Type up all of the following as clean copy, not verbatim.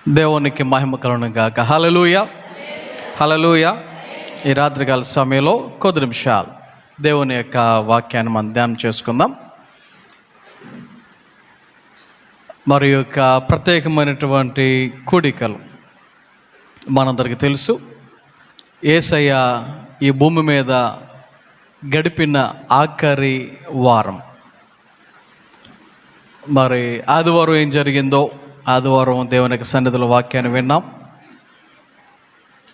దేవునికి మహిమ కలుగును గాక. హల్లెలూయా, హల్లెలూయా. ఈ రాత్రికాల సమయంలో కొద్ది నిమిషాలు దేవుని యొక్క వాక్యాన్ని మనం ధ్యానం చేసుకుందాం. మరి యొక్క ప్రత్యేకమైనటువంటి కూడికలు మనందరికీ తెలుసు. యేసయ్య ఈ భూమి మీద గడిపిన ఆఖరి వారం. మరి ఆదివారం ఏం జరిగిందో, ఆదివారం దేవుని యొక్క సన్నిధిలో వాక్యాన్ని విన్నాం.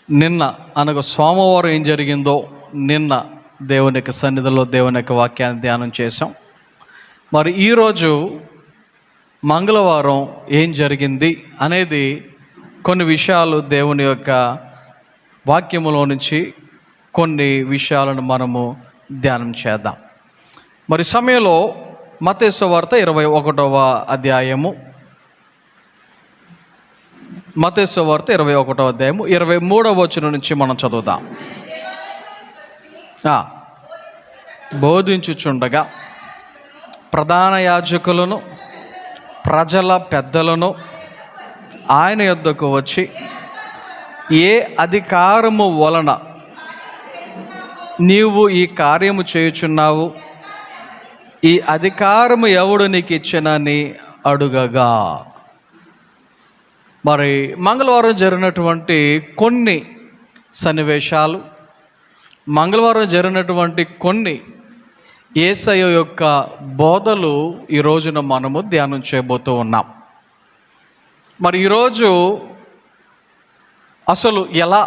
నిన్న అనగా సోమవారం ఏం జరిగిందో, నిన్న దేవుని యొక్క సన్నిధిలో దేవుని యొక్క వాక్యాన్ని ధ్యానం చేసాం. మరి ఈరోజు మంగళవారం ఏం జరిగింది అనేది కొన్ని విషయాలు దేవుని యొక్క వాక్యములో నుంచి కొన్ని విషయాలను మనము ధ్యానం చేద్దాం. మరి సమయంలో మత్తయి సువార్త 21వ అధ్యాయము, మత్తయి సువార్త 21వ అధ్యాయము 23వ వచనం నుంచి మనం చదువుదాం. బోధించుచుండగా ప్రధాన యాజకులను ప్రజల పెద్దలను ఆయన యొద్దకు వచ్చి, ఏ అధికారము వలన నీవు ఈ కార్యము చేయుచున్నావు? ఈ అధికారము ఎవడు నీకు ఇచ్చినని అడుగగా. మరి మంగళవారం జరిగినటువంటి కొన్ని సన్నివేశాలు, మంగళవారం జరిగినటువంటి కొన్ని యేసయ్య యొక్క బోధలు ఈ రోజున మనము ధ్యానం చేయబోతూ ఉన్నాం. మరి ఈరోజు అసలు ఎలా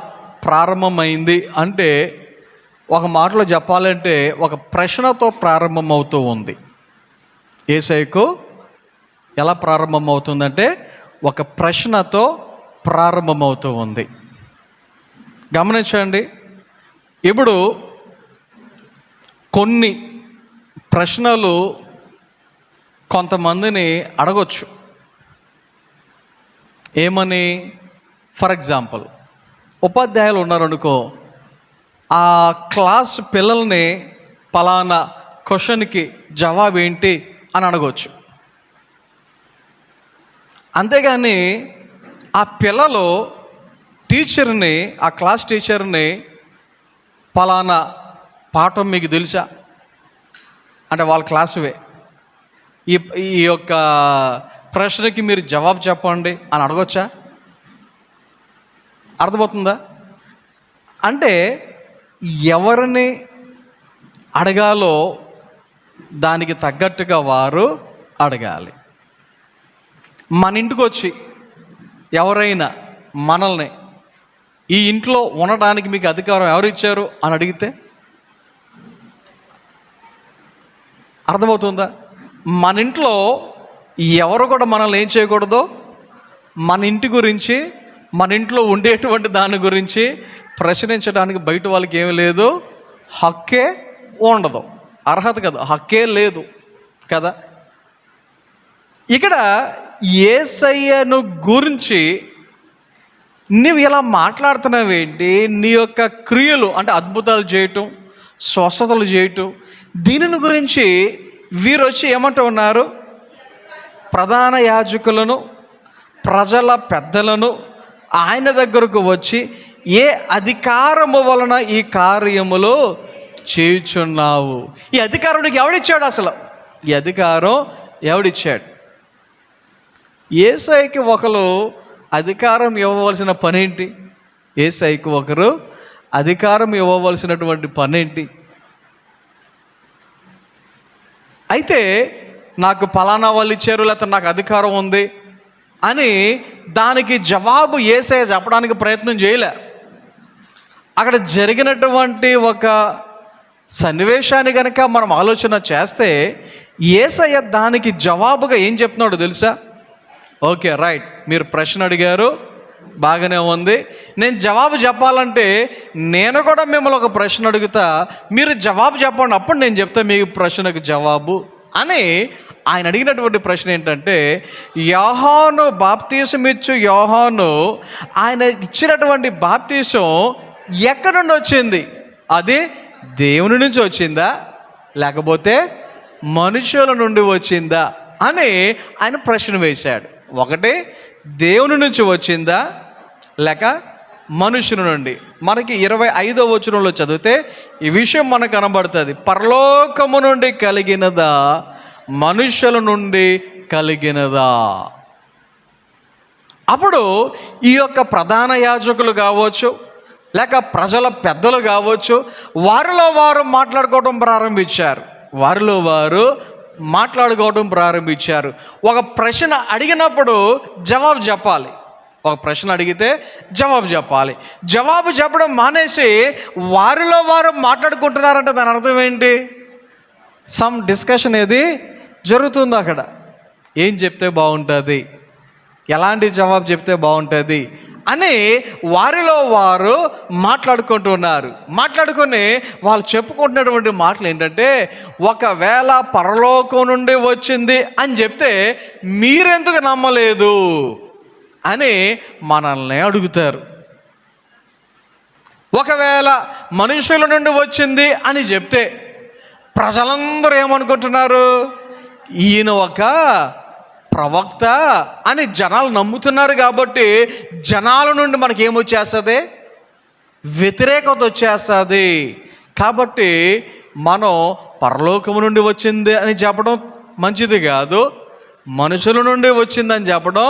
ప్రారంభమైంది అంటే, ఒక మాటలో చెప్పాలంటే ఒక ప్రశ్నతో ప్రారంభమవుతూ ఉంది. యేసయ్యకు ఎలా ప్రారంభమవుతుందంటే ఒక ప్రశ్నతో ప్రారంభమవుతూ ఉంది. గమనించండి, ఇప్పుడు కొన్ని ప్రశ్నలు కొంతమందిని అడగొచ్చు. ఏమని? ఫర్ ఎగ్జాంపుల్, ఉపాధ్యాయులు ఉన్నారనుకో, ఆ క్లాస్ పిల్లల్ని పలానా క్వశ్చన్కి జవాబు ఏంటి అని అడగవచ్చు. అంతేగాని ఆ పిల్లలు టీచర్ని, ఆ క్లాస్ టీచర్ని పలానా పాఠం మీకు తెలుసా అంటే వాళ్ళ క్లాసువే, ఈ యొక్క ప్రశ్నకి మీరు జవాబు చెప్పండి అని అడగొచ్చా? అర్థమవుతుందా? అంటే ఎవరిని అడగాలో దానికి తగ్గట్టుగా వారు అడగాలి. మన ఇంటికి వచ్చి ఎవరైనా మనల్ని ఈ ఇంట్లో ఉండడానికి మీకు అధికారం ఎవరు ఇచ్చారు అని అడిగితే అర్థమవుతుందా? మన ఇంట్లో ఎవరు కూడా మనల్ని ఏం చేయకూడదు, మన ఇంటి గురించి, మన ఇంట్లో ఉండేటువంటి దాని గురించి ప్రశ్నించడానికి బయట వాళ్ళకి ఏమీ లేదు, హక్కే ఉండదు, అర్హత కదా, హక్కే లేదు కదా. ఇక్కడ యేసయ్యను గురించి నువ్వు ఇలా మాట్లాడుతున్నావేంటి? నీ యొక్క క్రియలు అంటే అద్భుతాలు చేయటం, స్వస్థతలు చేయటం, దీనిని గురించి వీరు వచ్చి ఏమంటూ ఉన్నారు? ప్రధాన యాజకులను ప్రజల పెద్దలను ఆయన దగ్గరకు వచ్చి, ఏ అధికారము వలన ఈ కార్యములు చేయుచున్నావు? ఈ అధికారం నీకు ఎవడిచ్చాడు? అసలు ఈ అధికారం ఎవడిచ్చాడు? యేసయ్యకి ఒకరు అధికారం ఇవ్వవలసిన పనేంటి? యేసయ్యకి ఒకరు అధికారం ఇవ్వవలసినటువంటి పనేంటి? అయితే నాకు పలానా వాళ్ళు ఇచ్చారు, లేకపోతే నాకు అధికారం ఉంది అని దానికి జవాబు యేసయ్య చెప్పడానికి ప్రయత్నం చేయలే. అక్కడ జరిగినటువంటి ఒక సన్నివేశాన్ని కనుక మనం ఆలోచన చేస్తే యేసయ్య దానికి జవాబుగా ఏం చెప్తున్నాడు తెలుసా? ఓకే, రైట్, మీరు ప్రశ్న అడిగారు, బాగానే ఉంది. నేను జవాబు చెప్పాలంటే నేను కూడా మిమ్మల్ని ఒక ప్రశ్న అడుగుతా, మీరు జవాబు చెప్పండి, అప్పుడు నేను చెప్తా మీ ప్రశ్నకు జవాబు అని. ఆయన అడిగినటువంటి ప్రశ్న ఏంటంటే, యోహాను బాప్తీసం ఇచ్చు యోహాను ఆయన ఇచ్చినటువంటి బాప్తీసం ఎక్కడి నుండి వచ్చింది? అది దేవుని నుంచి వచ్చిందా లేకపోతే మనుషుల నుండి వచ్చిందా అని ఆయన ప్రశ్న వేశాడు. ఒకటి దేవుని నుంచి వచ్చిందా లేక మనుషుల నుండి. మనకి 25వ వచనంలో చదివితే ఈ విషయం మనకు కనబడుతుంది. పరలోకము నుండి కలిగినదా మనుషుల నుండి కలిగినదా. అప్పుడు ఈ యొక్క ప్రధాన యాజకులు కావచ్చు లేక ప్రజల పెద్దలు కావచ్చు, వారిలో వారు మాట్లాడుకోవడం ప్రారంభించారు. ఒక ప్రశ్న అడిగినప్పుడు జవాబు చెప్పాలి. ఒక ప్రశ్న అడిగితే జవాబు చెప్పాలి. జవాబు చెప్పడం మానేసి వారిలో వారు మాట్లాడుకుంటున్నారంటే దాని అర్థం ఏంటి? సమ్ డిస్కషన్ ఏది జరుగుతుంది అక్కడ. ఏం చెప్తే బాగుంటుంది, ఎలాంటి జవాబు చెప్తే బాగుంటుంది అని వారిలో వారు మాట్లాడుకొని వాళ్ళు చెప్పుకుంటున్నటువంటి మాటలు ఏంటంటే, ఒకవేళ పరలోకం నుండి వచ్చింది అని చెప్తే మీరెందుకు నమ్మలేదు అని మనల్ని అడుగుతారు. ఒకవేళ మనుషుల నుండి వచ్చింది అని చెప్తే ప్రజలందరూ ఏమనుకుంటున్నారు? ఈయన ఒక ప్రవక్త అని జనాలు నమ్ముతున్నారు. కాబట్టి జనాల నుండి మనకి ఏమొచ్చేస్తుంది? వ్యతిరేకత వచ్చేస్తుంది. కాబట్టి మనం పరలోకము నుండి వచ్చింది అని చెప్పడం మంచిది కాదు, మనుషుల నుండి వచ్చిందని చెప్పడం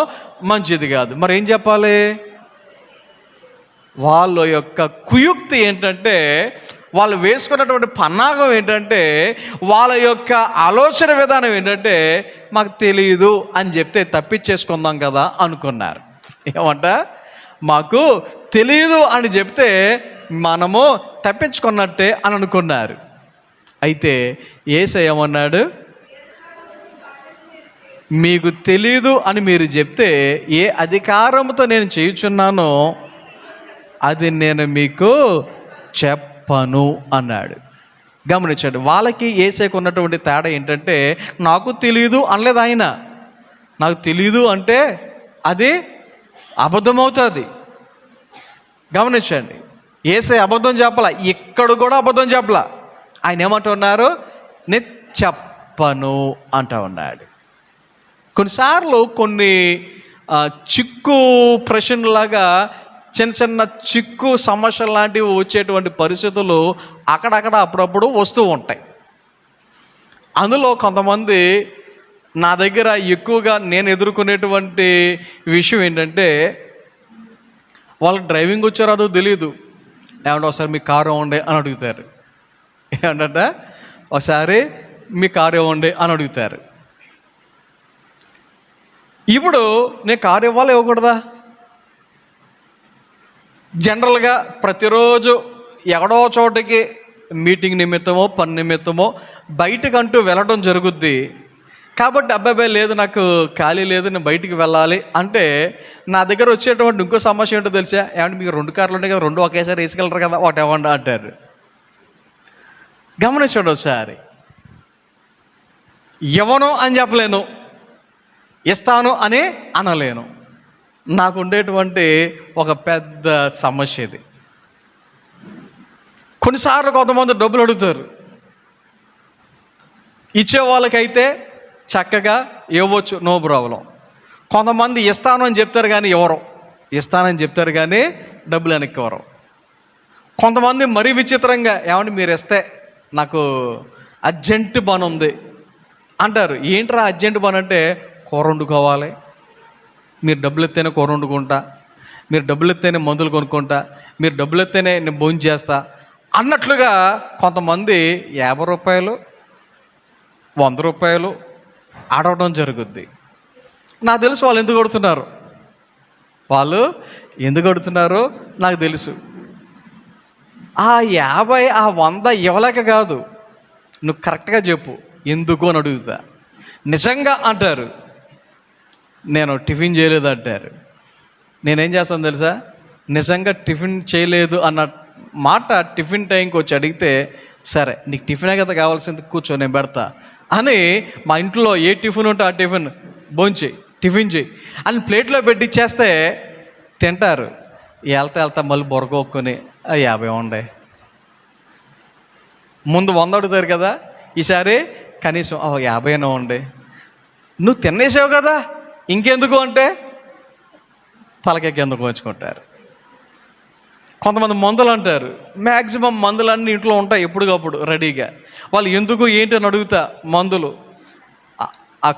మంచిది కాదు. మరి ఏం చెప్పాలి? వాళ్ళ యొక్క కుయుక్తి ఏంటంటే, వాళ్ళు వేసుకున్నటువంటి పన్నాగం ఏంటంటే, వాళ్ళ యొక్క ఆలోచన విధానం ఏంటంటే, మాకు తెలియదు అని చెప్తే తప్పించేసుకుందాం కదా అనుకున్నారు. ఏమంట? మాకు తెలియదు అని చెప్తే మనము తప్పించుకున్నట్టే అని అనుకున్నారు. అయితే యేసయ్య ఏమన్నాడు? మీకు తెలీదు అని మీరు చెప్తే ఏ అధికారంతో నేను చేయుచున్నానో అది నేను మీకు చెప్పను అన్నాడు. గమనించండి, వాళ్ళకి యేసయ్యకు ఉన్నటువంటి తేడా ఏంటంటే, నాకు తెలియదు అనలేదు ఆయన. నాకు తెలియదు అంటే అది అబద్ధమవుతుంది. గమనించండి, యేసయ్య అబద్ధం చెప్పలా, ఇక్కడ కూడా అబద్ధం చెప్పలా. ఆయన ఏమంటున్నారు? నేను చెప్పను అంటా ఉన్నాడు. కొన్నిసార్లు కొన్ని చిక్కు ప్రశ్నలాగా చిన్న చిన్న చిక్కు సమస్యలు లాంటివి వచ్చేటువంటి పరిస్థితులు అక్కడక్కడ అప్పుడప్పుడు వస్తూ ఉంటాయి. అందులో కొంతమంది నా దగ్గర ఎక్కువగా నేను ఎదుర్కొనేటువంటి విషయం ఏంటంటే, వాళ్ళకి డ్రైవింగ్ వచ్చారో అదో తెలియదు. ఏమంటే ఒకసారి మీ కారు ఇవ్వండి అని అడుగుతారు. ఏమంటే ఒకసారి మీ కారు ఇవ్వండి అని అడుగుతారు. ఇప్పుడు నేను కారు ఇవ్వాలి ఇవ్వకూడదా? జనరల్గా ప్రతిరోజు ఎక్కడో చోటకి మీటింగ్ నిమిత్తమో పని నిమిత్తమో బయటకంటూ వెళ్ళడం జరుగుద్ది. కాబట్టి అబ్బాయి లేదు, నాకు ఖాళీ లేదు, నేను బయటికి వెళ్ళాలి అంటే నా దగ్గర వచ్చేటువంటి ఇంకో సమస్య ఏంటో తెలుసా? ఏమంటే మీకు 2 కార్లు ఉంటాయి కదా, 2 ఒకేసారి వేసుకెళ్ళరు కదా, ఒకటి ఇవ్వండి అంటారు. గమనించండి ఒకసారి. ఇవ్వను అని చెప్పలేను, ఇస్తాను అని అనలేను. నాకు ఉండేటువంటి ఒక పెద్ద సమస్య ఇది. కొన్నిసార్లు కొంతమంది డబ్బులు అడుగుతారు. ఇచ్చే వాళ్ళకైతే చక్కగా ఇవ్వచ్చు, నో ప్రాబ్లం. కొంతమంది ఇస్తాను అని చెప్తారు కానీ ఎవరు ఇస్తానని చెప్తారు కానీ డబ్బులు వెనక్కి ఎవరు. కొంతమంది మరీ విచిత్రంగా, ఏమంటే మీరు ఇస్తే నాకు అర్జెంటు పని ఉంది అంటారు. ఏంట్రా అర్జెంటు పని అంటే, కూర వండుకోవాలి, మీరు డబ్బులు ఎత్తేనే కూర వండుకుంటా, మీరు డబ్బులు ఎత్తేనే మందులు కొనుక్కుంటా, మీరు డబ్బులు ఎత్తేనే నేను భోజనం చేస్తా అన్నట్లుగా కొంతమంది 50 రూపాయలు 100 రూపాయలు ఆడవడం జరుగుద్ది. నాకు తెలుసు వాళ్ళు ఎందుకు కొడుతున్నారో నాకు తెలుసు. ఆ 50 ఆ 100 ఇవ్వలేక కాదు, నువ్వు కరెక్ట్గా చెప్పు ఎందుకు అని అడుగుతా. నిజంగా అంటారు, నేను టిఫిన్ చేయలేదు అంటారు. నేనేం చేస్తాను తెలుసా? నిజంగా టిఫిన్ చేయలేదు అన్న మాట టిఫిన్ టైంకి వచ్చి అడిగితే, సరే నీకు టిఫినే కదా కావాల్సింది, కూర్చో నేను పెడతా అని మా ఇంట్లో ఏ టిఫిన్ ఉంటే ఆ టిఫిన్ భోంచేయి, టిఫిన్ చేయి అని ప్లేట్లో పెట్టి ఇచ్చేస్తే తింటారు. వెళ్తా మళ్ళీ బొరగొక్కుని 50 ఉండే, ముందు 100 అడుగుతారు కదా, ఈసారి కనీసం 50 ఉండే, నువ్వు తినేసావు కదా ఇంకెందుకు అంటే తలకెక్కేందుకు వచ్చుకుంటారు. కొంతమంది మందులు అంటారు, మ్యాక్సిమం మందులన్నీ ఇంట్లో ఉంటాయి ఎప్పటికప్పుడు రెడీగా. వాళ్ళు ఎందుకు ఏంటి అని అడుగుతా, మందులు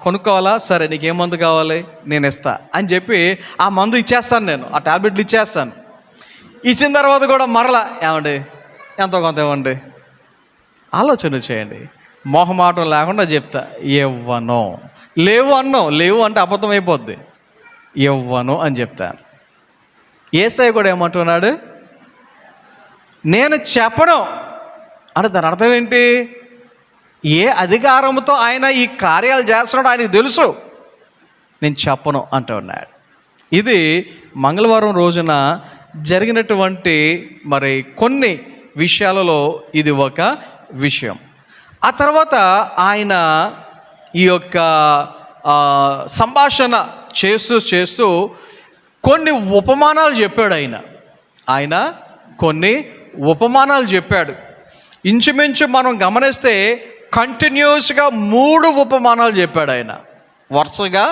కొనుక్కోవాలా, సరే నీకేం మందు కావాలి నేను ఇస్తా అని చెప్పి ఆ మందు ఇచ్చేస్తాను, నేను ఆ ట్యాబ్లెట్లు ఇచ్చేస్తాను. ఇచ్చిన తర్వాత కూడా మరలా ఏమండి ఎంతో కొంత ఇవ్వండి. ఆలోచన చేయండి, మొహమాటం లేకుండా చెప్తా, ఇవ్వను. లేవు అన్నావు, లేవు అంటే అబద్ధం అయిపోద్ది. ఇవ్వను అని చెప్తాను. యేసయ్య కూడా ఏమంటున్నాడు, నేను చెప్పను అంటే దాని అర్థం ఏంటి? ఏ అధికారంతో ఆయన ఈ కార్యాలు చేస్తున్నాడో ఆయనకు తెలుసు, నేను చెప్పను అంటూ ఉన్నాడు. ఇది మంగళవారం రోజున జరిగినటువంటి మరి కొన్ని విషయాలలో ఇది ఒక విషయం. ఆ తర్వాత ఆయన ఈ యొక్క సంభాషణ చేస్తూ కొన్ని ఉపమానాలు చెప్పాడు. ఆయన కొన్ని ఉపమానాలు చెప్పాడు. ఇంచుమించు మనం గమనిస్తే కంటిన్యూస్గా 3 ఉపమానాలు చెప్పాడు. ఆయన వరుసగా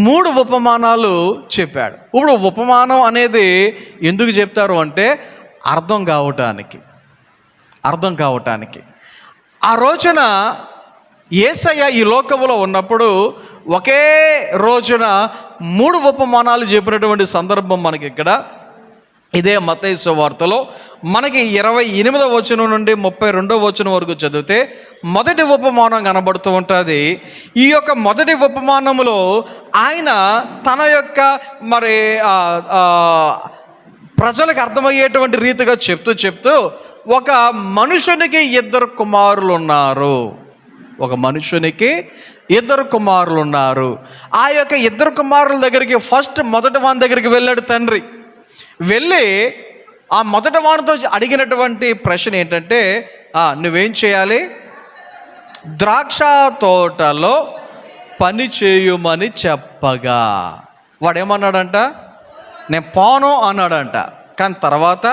3 ఉపమానాలు చెప్పాడు. ఇప్పుడు ఉపమానం అనేది ఎందుకు చెప్తారు అంటే అర్థం కావటానికి. ఆ రోజున యేసయ్య ఈ లోకంలో ఉన్నప్పుడు ఒకే రోజున 3 ఉపమానాలు చెప్పినటువంటి సందర్భం మనకి ఇక్కడ ఇదే మత్తయి సువార్తలో మనకి 28వ వచనం నుండి 32వ వచనం వరకు చదివితే మొదటి ఉపమానం కనబడుతూ ఉంటుంది. ఈ యొక్క మొదటి ఉపమానములో ఆయన తన యొక్క మరి ప్రజలకు అర్థమయ్యేటువంటి రీతిగా చెప్తూ ఒక మనుషునికి 2 కుమారులు ఉన్నారు. ఒక మనుషునికి 2 కుమారులు ఉన్నారు. ఆ యొక్క 2 కుమారుల దగ్గరికి మొదటి వాని దగ్గరికి వెళ్ళాడు తండ్రి. వెళ్ళి ఆ మొదటి వానితో అడిగినటువంటి ప్రశ్న ఏంటంటే, నువ్వేం చేయాలి? ద్రాక్ష తోటలో పని చేయుమని చెప్పగా వాడేమన్నాడంట? నేను పోను అన్నాడంట. కానీ తర్వాత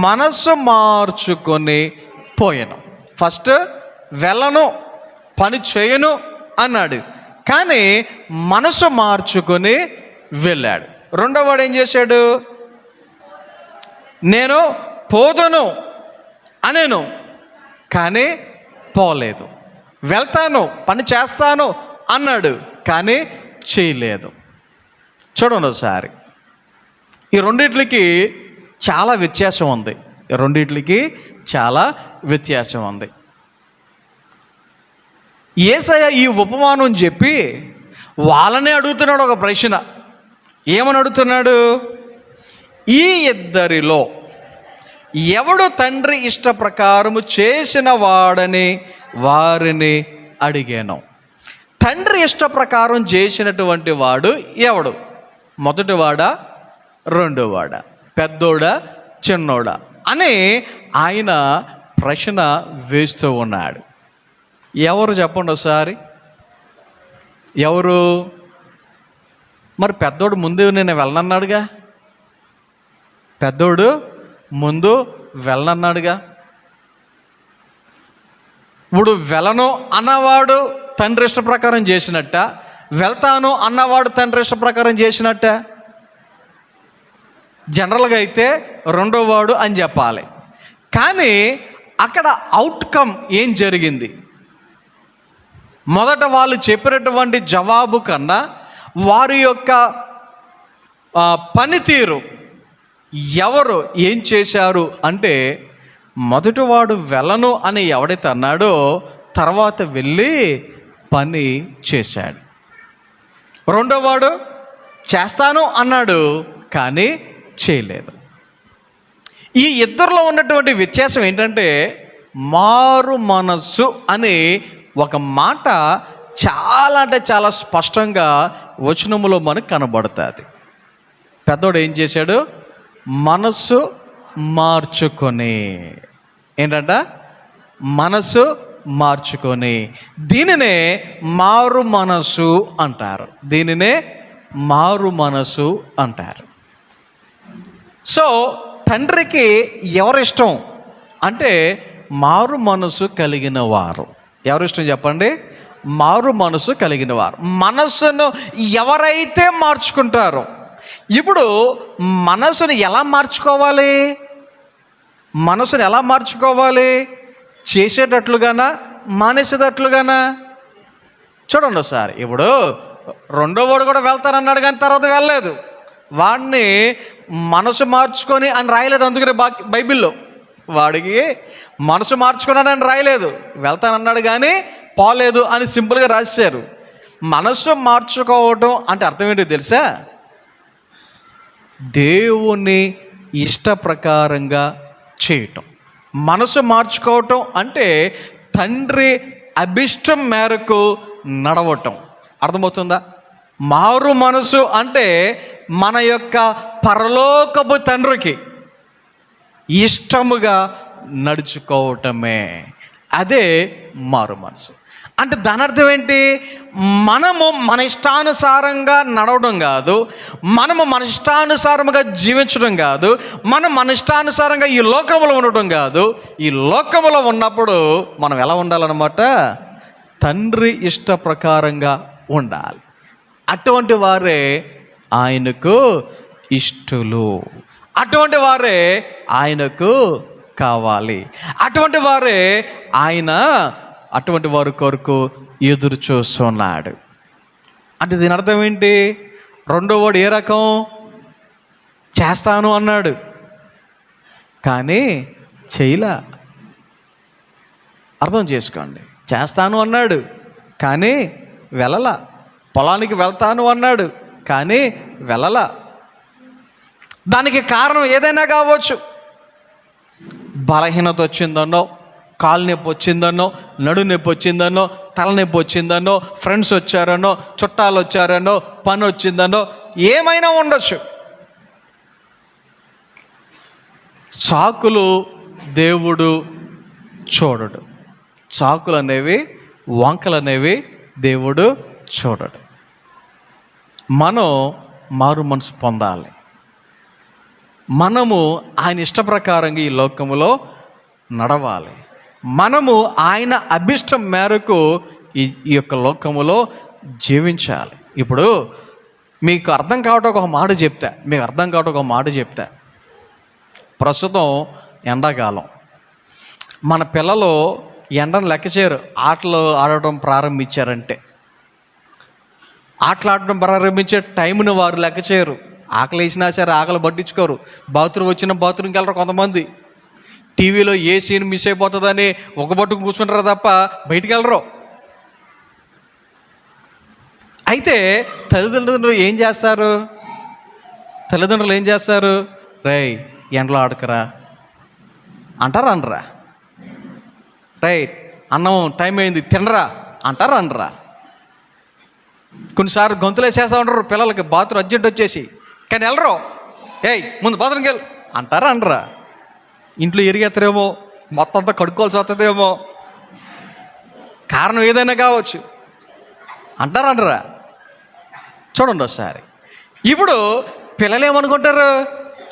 మనసు మార్చుకొని పోయాను. ఫస్ట్ వెళ్ళను, పని చేయను అన్నాడు, కానీ మనసు మార్చుకొని వెళ్ళాడు. రెండో వాడు ఏం చేశాడు? నేను పోదును అనేను, కానీ పోలేదు. వెళ్తాను, పని చేస్తాను అన్నాడు, కానీ చేయలేదు. చూడండి ఒకసారి, ఈ రెండిట్లకి చాలా వ్యత్యాసం ఉంది. యేసయ్య ఈ ఉపమానం చెప్పి వాళ్ళనే అడుగుతున్నాడు ఒక ప్రశ్న. ఏమని అడుగుతున్నాడు? ఈ 2 ఎవడు తండ్రి ఇష్ట ప్రకారము చేసిన వాడని వారిని అడిగాను. తండ్రి ఇష్ట ప్రకారం చేసినటువంటి వాడు ఎవడు? మొదటివాడా, రెండోవాడా, పెద్దోడా, చిన్నోడా అని ఆయన ప్రశ్న వేస్తూ ఉన్నాడు. ఎవరు చెప్పండి ఒకసారి? ఎవరు? మరి పెద్దోడు ముందు నేను వెళ్ళనన్నాడుగా. ఇప్పుడు వెళ్ళను అన్నవాడు తండ్రి ఇష్ట ప్రకారం చేసినట్ట, వెళ్తాను అన్నవాడు తండ్రి ఇష్ట ప్రకారం చేసినట్ట? జనరల్గా అయితే రెండోవాడు అని చెప్పాలి. కానీ అక్కడ అవుట్కమ్ ఏం జరిగింది? మొదట వాళ్ళు చెప్పినటువంటి జవాబు కన్నా వారి యొక్క పనితీరు, ఎవరు ఏం చేశారు అంటే, మొదటివాడు వెళ్ళను అని ఎవడైతే అన్నాడో తర్వాత వెళ్ళి పని చేశాడు. రెండోవాడు చేస్తాను అన్నాడు, కానీ చేయలేదు. ఈ ఇద్దరిలో ఉన్నటువంటి వ్యత్యాసం ఏంటంటే, మారు మనస్సు అనే ఒక మాట చాలా అంటే చాలా స్పష్టంగా వచనములో మనకు కనబడుతుంది. పెద్దోడు ఏం చేశాడు? మనస్సు మార్చుకొని, ఏంటంట? మనస్సు మార్చుకొని. దీనినే మారు మనస్సు అంటారు. సో తండ్రికి ఎవరిష్టం అంటే మారు మనసు కలిగిన వారు. ఎవరిష్టం చెప్పండి? మారు మనసు కలిగిన వారు. మనసును ఎవరైతే మార్చుకుంటారో, ఇప్పుడు మనసును ఎలా మార్చుకోవాలి? మనసును ఎలా మార్చుకోవాలి? చేసేటట్లుగానా, మానేసేటట్లుగానా? చూడండి ఒకసారి. ఇప్పుడు రెండో వాడు కూడా వెళ్తానన్నాడు కానీ తర్వాత వెళ్ళలేదు. వాడిని మనసు మార్చుకొని అని రాయలేదు, అందుకనే బైబిల్లో వాడికి మనసు మార్చుకున్నాడని రాయలేదు, వెళ్తానన్నాడు కానీ పోలేదు అని సింపుల్గా రాశారు. మనసు మార్చుకోవటం అంటే అర్థం ఏంటో తెలుసా? దేవుని ఇష్ట ప్రకారంగా చేయటం. మనసు మార్చుకోవటం అంటే తండ్రి అభిష్టం మేరకు నడవటం. అర్థమవుతుందా? మారు మనసు అంటే మన యొక్క పరలోకపు తండ్రికి ఇష్టముగా నడుచుకోవటమే. అదే మారు మనసు అంటే. దాని అర్థం ఏంటి? మనము మన ఇష్టానుసారంగా నడవడం కాదు, మనము మన ఇష్టానుసారంగా జీవించడం కాదు, మనం మన ఇష్టానుసారంగా ఈ లోకంలో ఉండటం కాదు. ఈ లోకంలో ఉన్నప్పుడు మనం ఎలా ఉండాలన్నమాట? తండ్రి ఇష్ట ప్రకారంగా ఉండాలి. అటువంటి వారే ఆయనకు ఇష్టలు, అటువంటి వారే ఆయనకు కావాలి, అటువంటి వారే ఆయన అటువంటి వారి కొరకు ఎదురు చూస్తున్నాడు. అంటే దీని అర్థం ఏంటి? రెండో వాడు ఏ రకం? చేస్తాను అన్నాడు కానీ చేయలా. అర్థం చేసుకోండి. చేస్తాను అన్నాడు కానీ వెళ్ళలా. పొలానికి వెళ్తాను అన్నాడు కానీ వెళ్ళలా. దానికి కారణం ఏదైనా కావచ్చు. బలహీనత వచ్చిందనో, కాలు నొప్పి వచ్చిందనో, నడు నొప్పి వచ్చిందనో, తలనొప్పి వచ్చిందనో, ఫ్రెండ్స్ వచ్చారనో, చుట్టాలు వచ్చారనో, పని వచ్చిందనో, ఏమైనా ఉండొచ్చు. సాకులు దేవుడు చూడడు. సాకులు అనేవి, వంకలు అనేవి దేవుడు చూడడు. మనం మారు మనసు పొందాలి. మనము ఆయన ఇష్ట ప్రకారంగా ఈ లోకములో నడవాలి. మనము ఆయన అభిష్టం మేరకు ఈ యొక్క లోకములో జీవించాలి. ఇప్పుడు మీకు అర్థం కావటం ఒక మాట చెప్తా. ప్రస్తుతం ఎండాకాలం. మన పిల్లలు ఎండను లెక్క చేయరు. ఆటలు ఆడటం ప్రారంభించారంటే, ఆటలు ఆడటం ప్రారంభించే టైంను వారు లెక్క చేయరు. ఆకలి వేసినా సరే ఆకలి పట్టించుకోరు. బాత్రూమ్ వచ్చిన బాత్రూమ్కి వెళ్ళరు కొంతమంది. టీవీలో ఏ సీన్ మిస్ అయిపోతుందని ఒక పట్టుకు కూర్చుంటారు తప్ప బయటికి వెళ్ళరు. అయితే తల్లిదండ్రులు ఏం చేస్తారు? రేయ్ ఎండలో ఆడకరా అంటారా అనరా? రైట్, అన్నం టైం అయింది తినరా అంటారా అనరా? కొన్నిసార్లు గొంతులేసేస్తూ ఉంటారు పిల్లలకి, బాత్రూమ్ అర్జెంట్ వచ్చేసి, కానీ వెళ్ళరు. ఏయ్ ముందు బాత్రూమ్కి వెళ్ళి అంటారా అనరా? ఇంట్లో ఎరిగెత్తరేమో, మొత్తం అంతా కడుక్కోవాల్సి వస్తుందేమో, కారణం ఏదైనా కావచ్చు. అంటారా అనరా? చూడండి ఒకసారి. ఇప్పుడు పిల్లలు ఏమనుకుంటారు?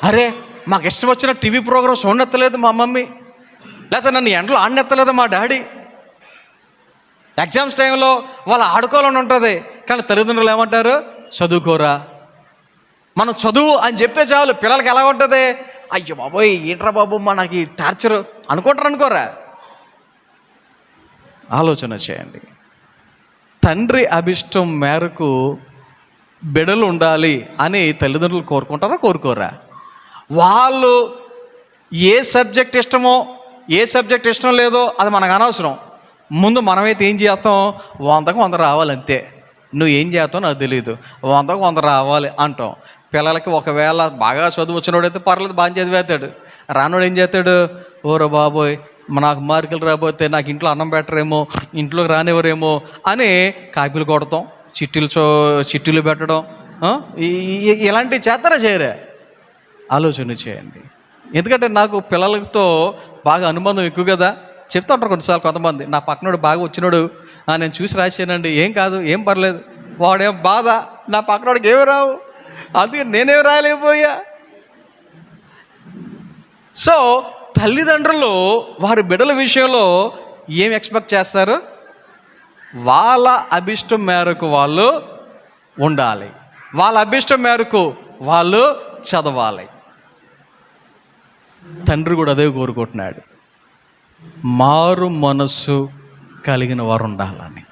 అరే మాకు ఇష్టం వచ్చిన టీవీ ప్రోగ్రామ్స్ ఉండెత్తలేదు మా మమ్మీ, లేకపోతే నన్ను ఎండలో ఆడనెత్తలేదు మా డాడీ. ఎగ్జామ్స్ టైంలో వాళ్ళు ఆడుకోవాలని ఉంటుంది, కానీ తల్లిదండ్రులు ఏమంటారు? చదువుకోరా. మనం చదువు అని చెప్తే చాలు, పిల్లలకి ఎలా ఉంటుంది? అయ్యో బాబోయ్ ఏంట్రా బాబు మనకి టార్చర్ అనుకోరా? ఆలోచన చేయండి. తండ్రి అభిష్టం మేరకు బిడ్డలు ఉండాలి అని తల్లిదండ్రులు కోరుకోరా? వాళ్ళు ఏ సబ్జెక్ట్ ఇష్టమో, ఏ సబ్జెక్ట్ ఇష్టం లేదో అది మనకు అనవసరం. ముందు మనమైతే ఏం చేస్తాం? 100కు 100 రావాలంతే. నువ్వు ఏం చేస్తావు నాకు తెలియదు, 100కు 100 రావాలి అంటాం. పిల్లలకి ఒకవేళ బాగా చదువు వచ్చినోడైతే పర్లేదు, బాగా చదివేస్తాడు. రానోడు ఏం చేస్తాడు? ఓరో బాబోయ్ నాకు మార్కులు రాబోతే నాకు ఇంట్లో అన్నం పెట్టరేమో, ఇంట్లోకి రానివ్వరేమో అని కాపీలు కొడతాం, చిట్టీలు పెట్టడం, ఇలాంటివి చేస్తారా చేయరా? ఆలోచన చేయండి. ఎందుకంటే నాకు పిల్లలతో బాగా అనుబంధం ఎక్కువ కదా. చెప్తా ఉంటారు కొన్నిసార్లు కొంతమంది, నా పక్కనోడు బాగా వచ్చినోడు నేను చూసి రాశానండి, ఏం కాదు, ఏం పర్లేదు, వాడేం బాధ, నా పక్కనోడికి ఏమి రావు, అందుకే నేనేమి రాయలేకపోయా. సో తల్లిదండ్రులు వారి బిడ్డల విషయంలో ఏం ఎక్స్పెక్ట్ చేస్తారు? వాళ్ళ అభిష్టం మేరకు వాళ్ళు ఉండాలి, వాళ్ళ అభిష్టం మేరకు వాళ్ళు చదవాలి. తండ్రి కూడా అదే కోరుకుంటున్నాడు, మారు మనస్సు కలిగిన వారు ఉండాలని,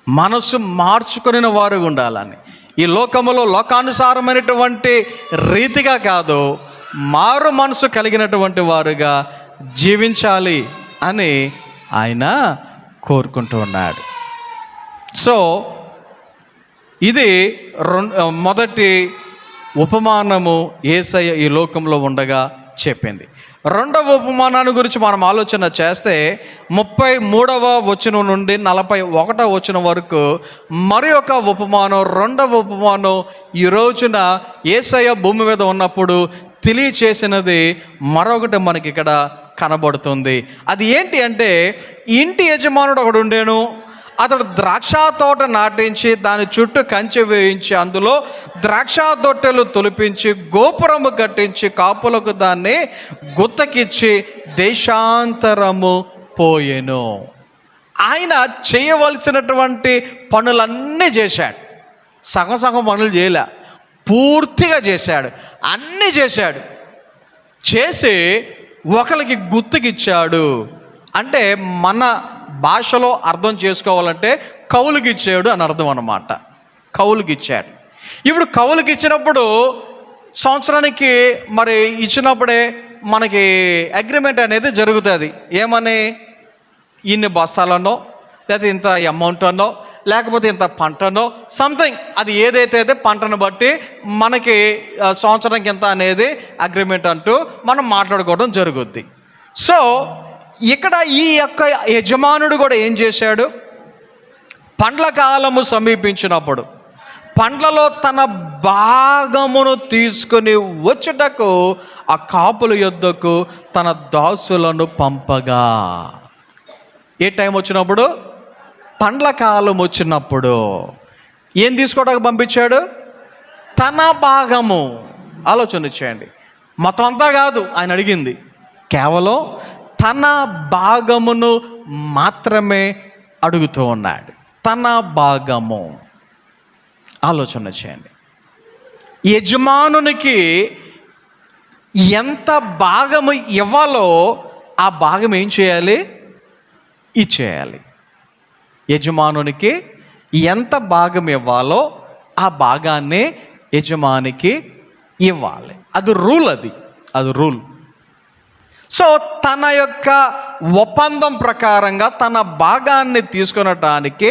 మనస్సు మార్చుకుని వారు ఉండాలని. ఈ లోకములో లోకానుసారమైనటువంటి రీతిగా కాదు, మారు మనసు కలిగినటువంటి వారుగా జీవించాలి అని ఆయన కోరుకుంటూ ఉన్నాడు. సో ఇది మొదటి ఉపమానము యేసయ్య ఈ లోకంలో ఉండగా చెప్పింది. రెండవ ఉపమానాన్ని గురించి మనం ఆలోచన చేస్తే 33వ వచనం నుండి 41వ వచనం వరకు మరి ఒక ఉపమానం, రెండవ ఉపమానం ఈ రోజున యేసయ్య భూమి మీద ఉన్నప్పుడు తెలియచేసినది మరొకటి మనకి ఇక్కడ కనబడుతుంది. అది ఏంటి అంటే, ఇంటి యజమానుడు ఒకడు ఉండేను, అతడు ద్రాక్ష తోట నాటించి దాని చుట్టూ కంచె వేయించి అందులో ద్రాక్ష తొట్టెలు తొలిపించి గోపురము కట్టించి కాపులకు దాన్ని గుత్తకిచ్చి దేశాంతరము పోయెను. ఆయన చేయవలసినటువంటి పనులన్నీ చేశాడు, సగం సగం పనులు చేయలే, పూర్తిగా చేశాడు, అన్నీ చేశాడు. చేసి ఒకరికి గుర్తుకిచ్చాడు. అంటే మన భాషలో అర్థం చేసుకోవాలంటే కౌలుకిచ్చాడు అని అర్థం అన్నమాట. కౌలుకిచ్చాడు. ఇప్పుడు కౌలుకిచ్చినప్పుడు సంవత్సరానికి మరి ఇచ్చినప్పుడే మనకి అగ్రిమెంట్ అనేది జరుగుతుంది. ఏమని, ఇన్ని బస్తాలనో లేకపోతే ఇంత అమౌంట్ అనో లేకపోతే ఇంత పంటనో సంథింగ్, అది ఏదైతే అయితే పంటను బట్టి మనకి సంవత్సరానికి ఎంత అనేది అగ్రిమెంట్ అంటూ మనం మాట్లాడుకోవడం జరుగుద్ది. సో ఇక్కడ ఈ యొక్క యజమానుడు కూడా ఏం చేశాడు, పండ్ల కాలము సమీపించినప్పుడు పండ్లలో తన భాగమును తీసుకొని వచ్చుటకు ఆ కాపుల యొద్దకు తన దాసులను పంపగా. ఏ టైం వచ్చినప్పుడు? పండ్ల కాలం వచ్చినప్పుడు. ఏం తీసుకోవడానికి పంపించాడు? తన భాగము. ఆలోచన చేయండి, మొత్తం అంతా కాదు ఆయన అడిగింది, కేవలం తన భాగమును మాత్రమే అడుగుతూ ఉన్నాడు. తన భాగము. ఆలోచన చేయండి, యజమానునికి ఎంత భాగము ఇవ్వాలో ఆ భాగం ఏం చేయాలి? ఇచ్చేయాలి. యజమానునికి ఎంత భాగం ఇవ్వాలో ఆ భాగాన్ని యజమానికి ఇవ్వాలి. అది రూల్, అది రూల్. సో తన యొక్క ఒప్పందం ప్రకారంగా తన భాగాన్ని తీసుకొనటానికి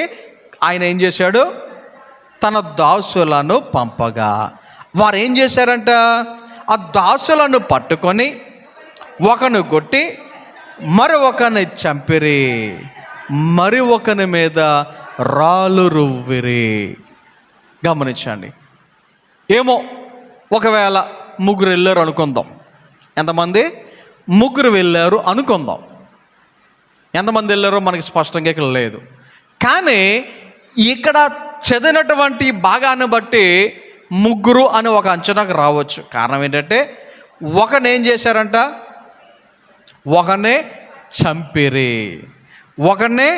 ఆయన ఏం చేశాడు? తన దాసులను పంపగా. వారు ఏం చేశారంట? ఆ దాసులను పట్టుకొని ఒకను కొట్టి మరి ఒకని చంపిరి, మరి ఒకని మీద రాళ్ళు రువ్విరి. గమనించండి. ఏమో ఒకవేళ ముగ్గురు వెళ్ళారు అనుకుందాం. ఎంతమంది? ముగ్గురు వెళ్ళారు అనుకుందాం. ఎంతమంది వెళ్ళారో మనకి స్పష్టంగా ఇక్కడ లేదు. కానీ ఇక్కడ చదివినటువంటి భాగాన్ని బట్టి ముగ్గురు అని ఒక అంచనాకు రావచ్చు. కారణం ఏంటంటే ఒకని ఏం చేశారంట? ఒకనే చంపిరి, ఒకనే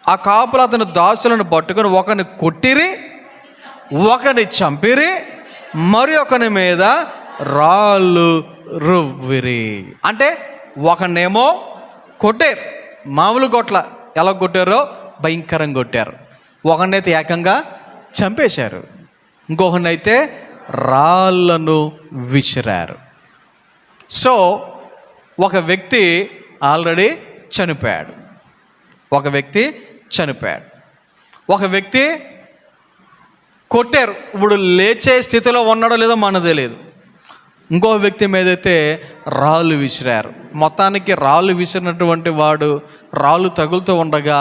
ఆ కాపులు అతని దాసులను పట్టుకొని ఒకని కొట్టిరి, ఒకని చంపిరి, మరి ఒకని మీద రాళ్ళు రువ్విరి. అంటే ఒకనేమో కొట్టారు, మామూలు కొట్ల, ఎలా కొట్టారో భయంకరంగా కొట్టారు. ఒకనైతే ఏకంగా చంపేశారు, ఇంకొకనైతే రాళ్ళను విసిరారు. సో ఒక వ్యక్తి ఆల్రెడీ చనిపోయాడు, ఒక వ్యక్తి చనిపోయాడు, ఒక వ్యక్తి కొట్టారు, ఇప్పుడు లేచే స్థితిలో ఉన్నాడో లేదో మనకు తెలియదు. ఇంకో వ్యక్తి మీదైతే రాళ్ళు విసిరారు. మొత్తానికి రాళ్ళు విసిరినటువంటి వాడు రాళ్ళు తగులుతూ ఉండగా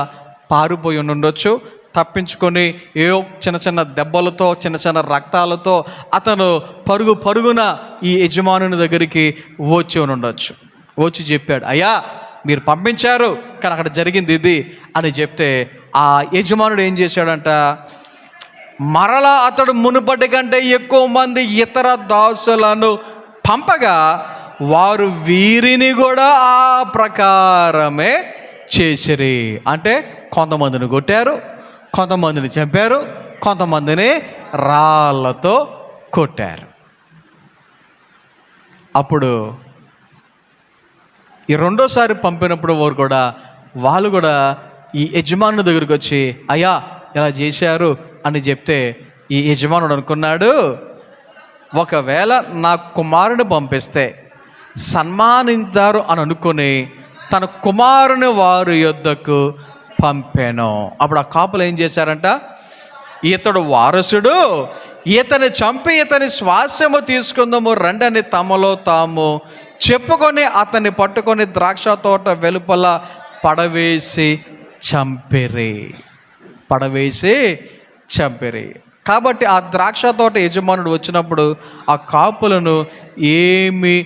పారిపోయి ఉండొచ్చు, తప్పించుకొని ఏవో చిన్న చిన్న దెబ్బలతో చిన్న చిన్న రక్తాలతో అతను పరుగున ఈ యజమానుని దగ్గరికి వచ్చి ఉండొచ్చు. వచ్చి చెప్పాడు, అయ్యా మీరు పంపించారు కానీ అక్కడ జరిగింది ఇది అని చెప్తే ఆ యజమానుడు ఏం చేశాడంట? మరలా అతడు మునుపటి కంటే ఎక్కువ మంది ఇతర దాసులను పంపగా వారు వీరిని కూడా ఆ ప్రకారమే చేసిరి. అంటే కొంతమందిని కొట్టారు, కొంతమందిని చంపారు, కొంతమందిని రాళ్ళతో కొట్టారు. అప్పుడు ఈ రెండోసారి పంపినప్పుడు వాళ్ళు కూడా ఈ యజమానుడి దగ్గరికి వచ్చి, అయ్యా ఇలా చేశారు అని చెప్తే ఈ యజమానుడు అనుకున్నాడు, ఒకవేళ నా కుమారుని పంపిస్తే సన్మానించారు అని అనుకుని తన కుమారుని వారి యొద్దకు పంపాను. అప్పుడు ఆ కాపులు ఏం చేశారంట, ఇతడు వారసుడు, ఇతని చంపి ఇతని స్వాస్యము తీసుకుందాము రండి అని తమలో తాము చెప్పుకొని అతన్ని పట్టుకొని ద్రాక్ష తోట వెలుపల పడవేసి చంపిరి. కాబట్టి ఆ ద్రాక్ష తోట యజమానుడు వచ్చినప్పుడు ఆ కాపులను ఏమి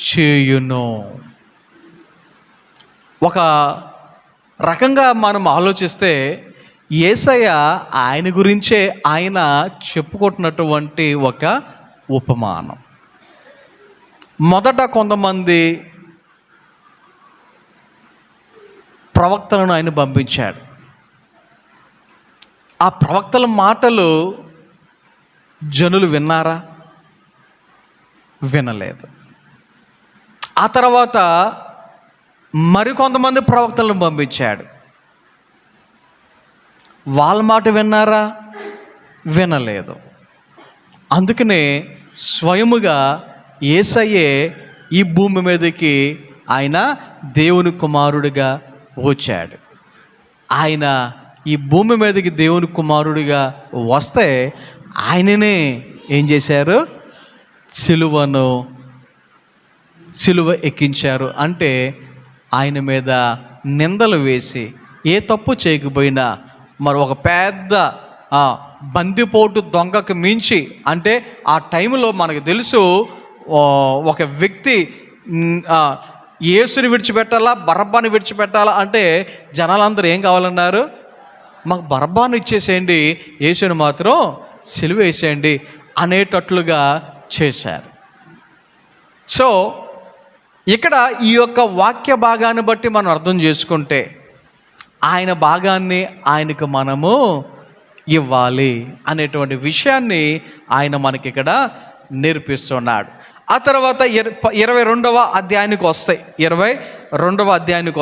చేయును? ఒక రకంగా మనం ఆలోచిస్తే యేసయ్య ఆయన గురించే ఆయన చెప్పుకుంటున్నటువంటి ఒక ఉపమానం. మొదట కొంతమంది ప్రవక్తలను ఆయన పంపించాడు. ఆ ప్రవక్తల మాటలు జనులు విన్నారా? వినలేదు. ఆ తర్వాత మరికొంతమంది ప్రవక్తలను పంపించాడు. వాళ్ళ మాట విన్నారా? వినలేదు. అందుకనే స్వయముగా యేసయ్యే ఈ భూమి మీదకి ఆయన దేవుని కుమారుడిగా వచ్చాడు. ఆయన ఈ భూమి మీదకి దేవుని కుమారుడిగా వస్తే ఆయననే ఏం చేశారు? సిలువ ఎక్కించారు. అంటే ఆయన మీద నిందలు వేసి ఏ తప్పు చేయకపోయినా మరి ఒక పెద్ద బందిపోటు దొంగకు మించి, అంటే ఆ టైంలో మనకు తెలుసు ఒక వ్యక్తి యేసుని విడిచిపెట్టాలా బరబ్బాని విడిచిపెట్టాలా అంటే జనాలందరూ ఏం కావాలన్నారు? మాకు బరబ్బాను ఇచ్చేసేయండి, యేసుని మాత్రం సిలువ వేసేయండి అనేటట్లుగా చేశారు. సో ఇక్కడ ఈ యొక్క వాక్య భాగాన్ని బట్టి మనం అర్థం చేసుకుంటే ఆయన భాగాన్ని ఆయనకు మనము ఇవ్వాలి అనేటువంటి విషయాన్ని ఆయన మనకి ఇక్కడ నేర్పిస్తున్నాడు. ఆ తర్వాత 22వ అధ్యాయానికి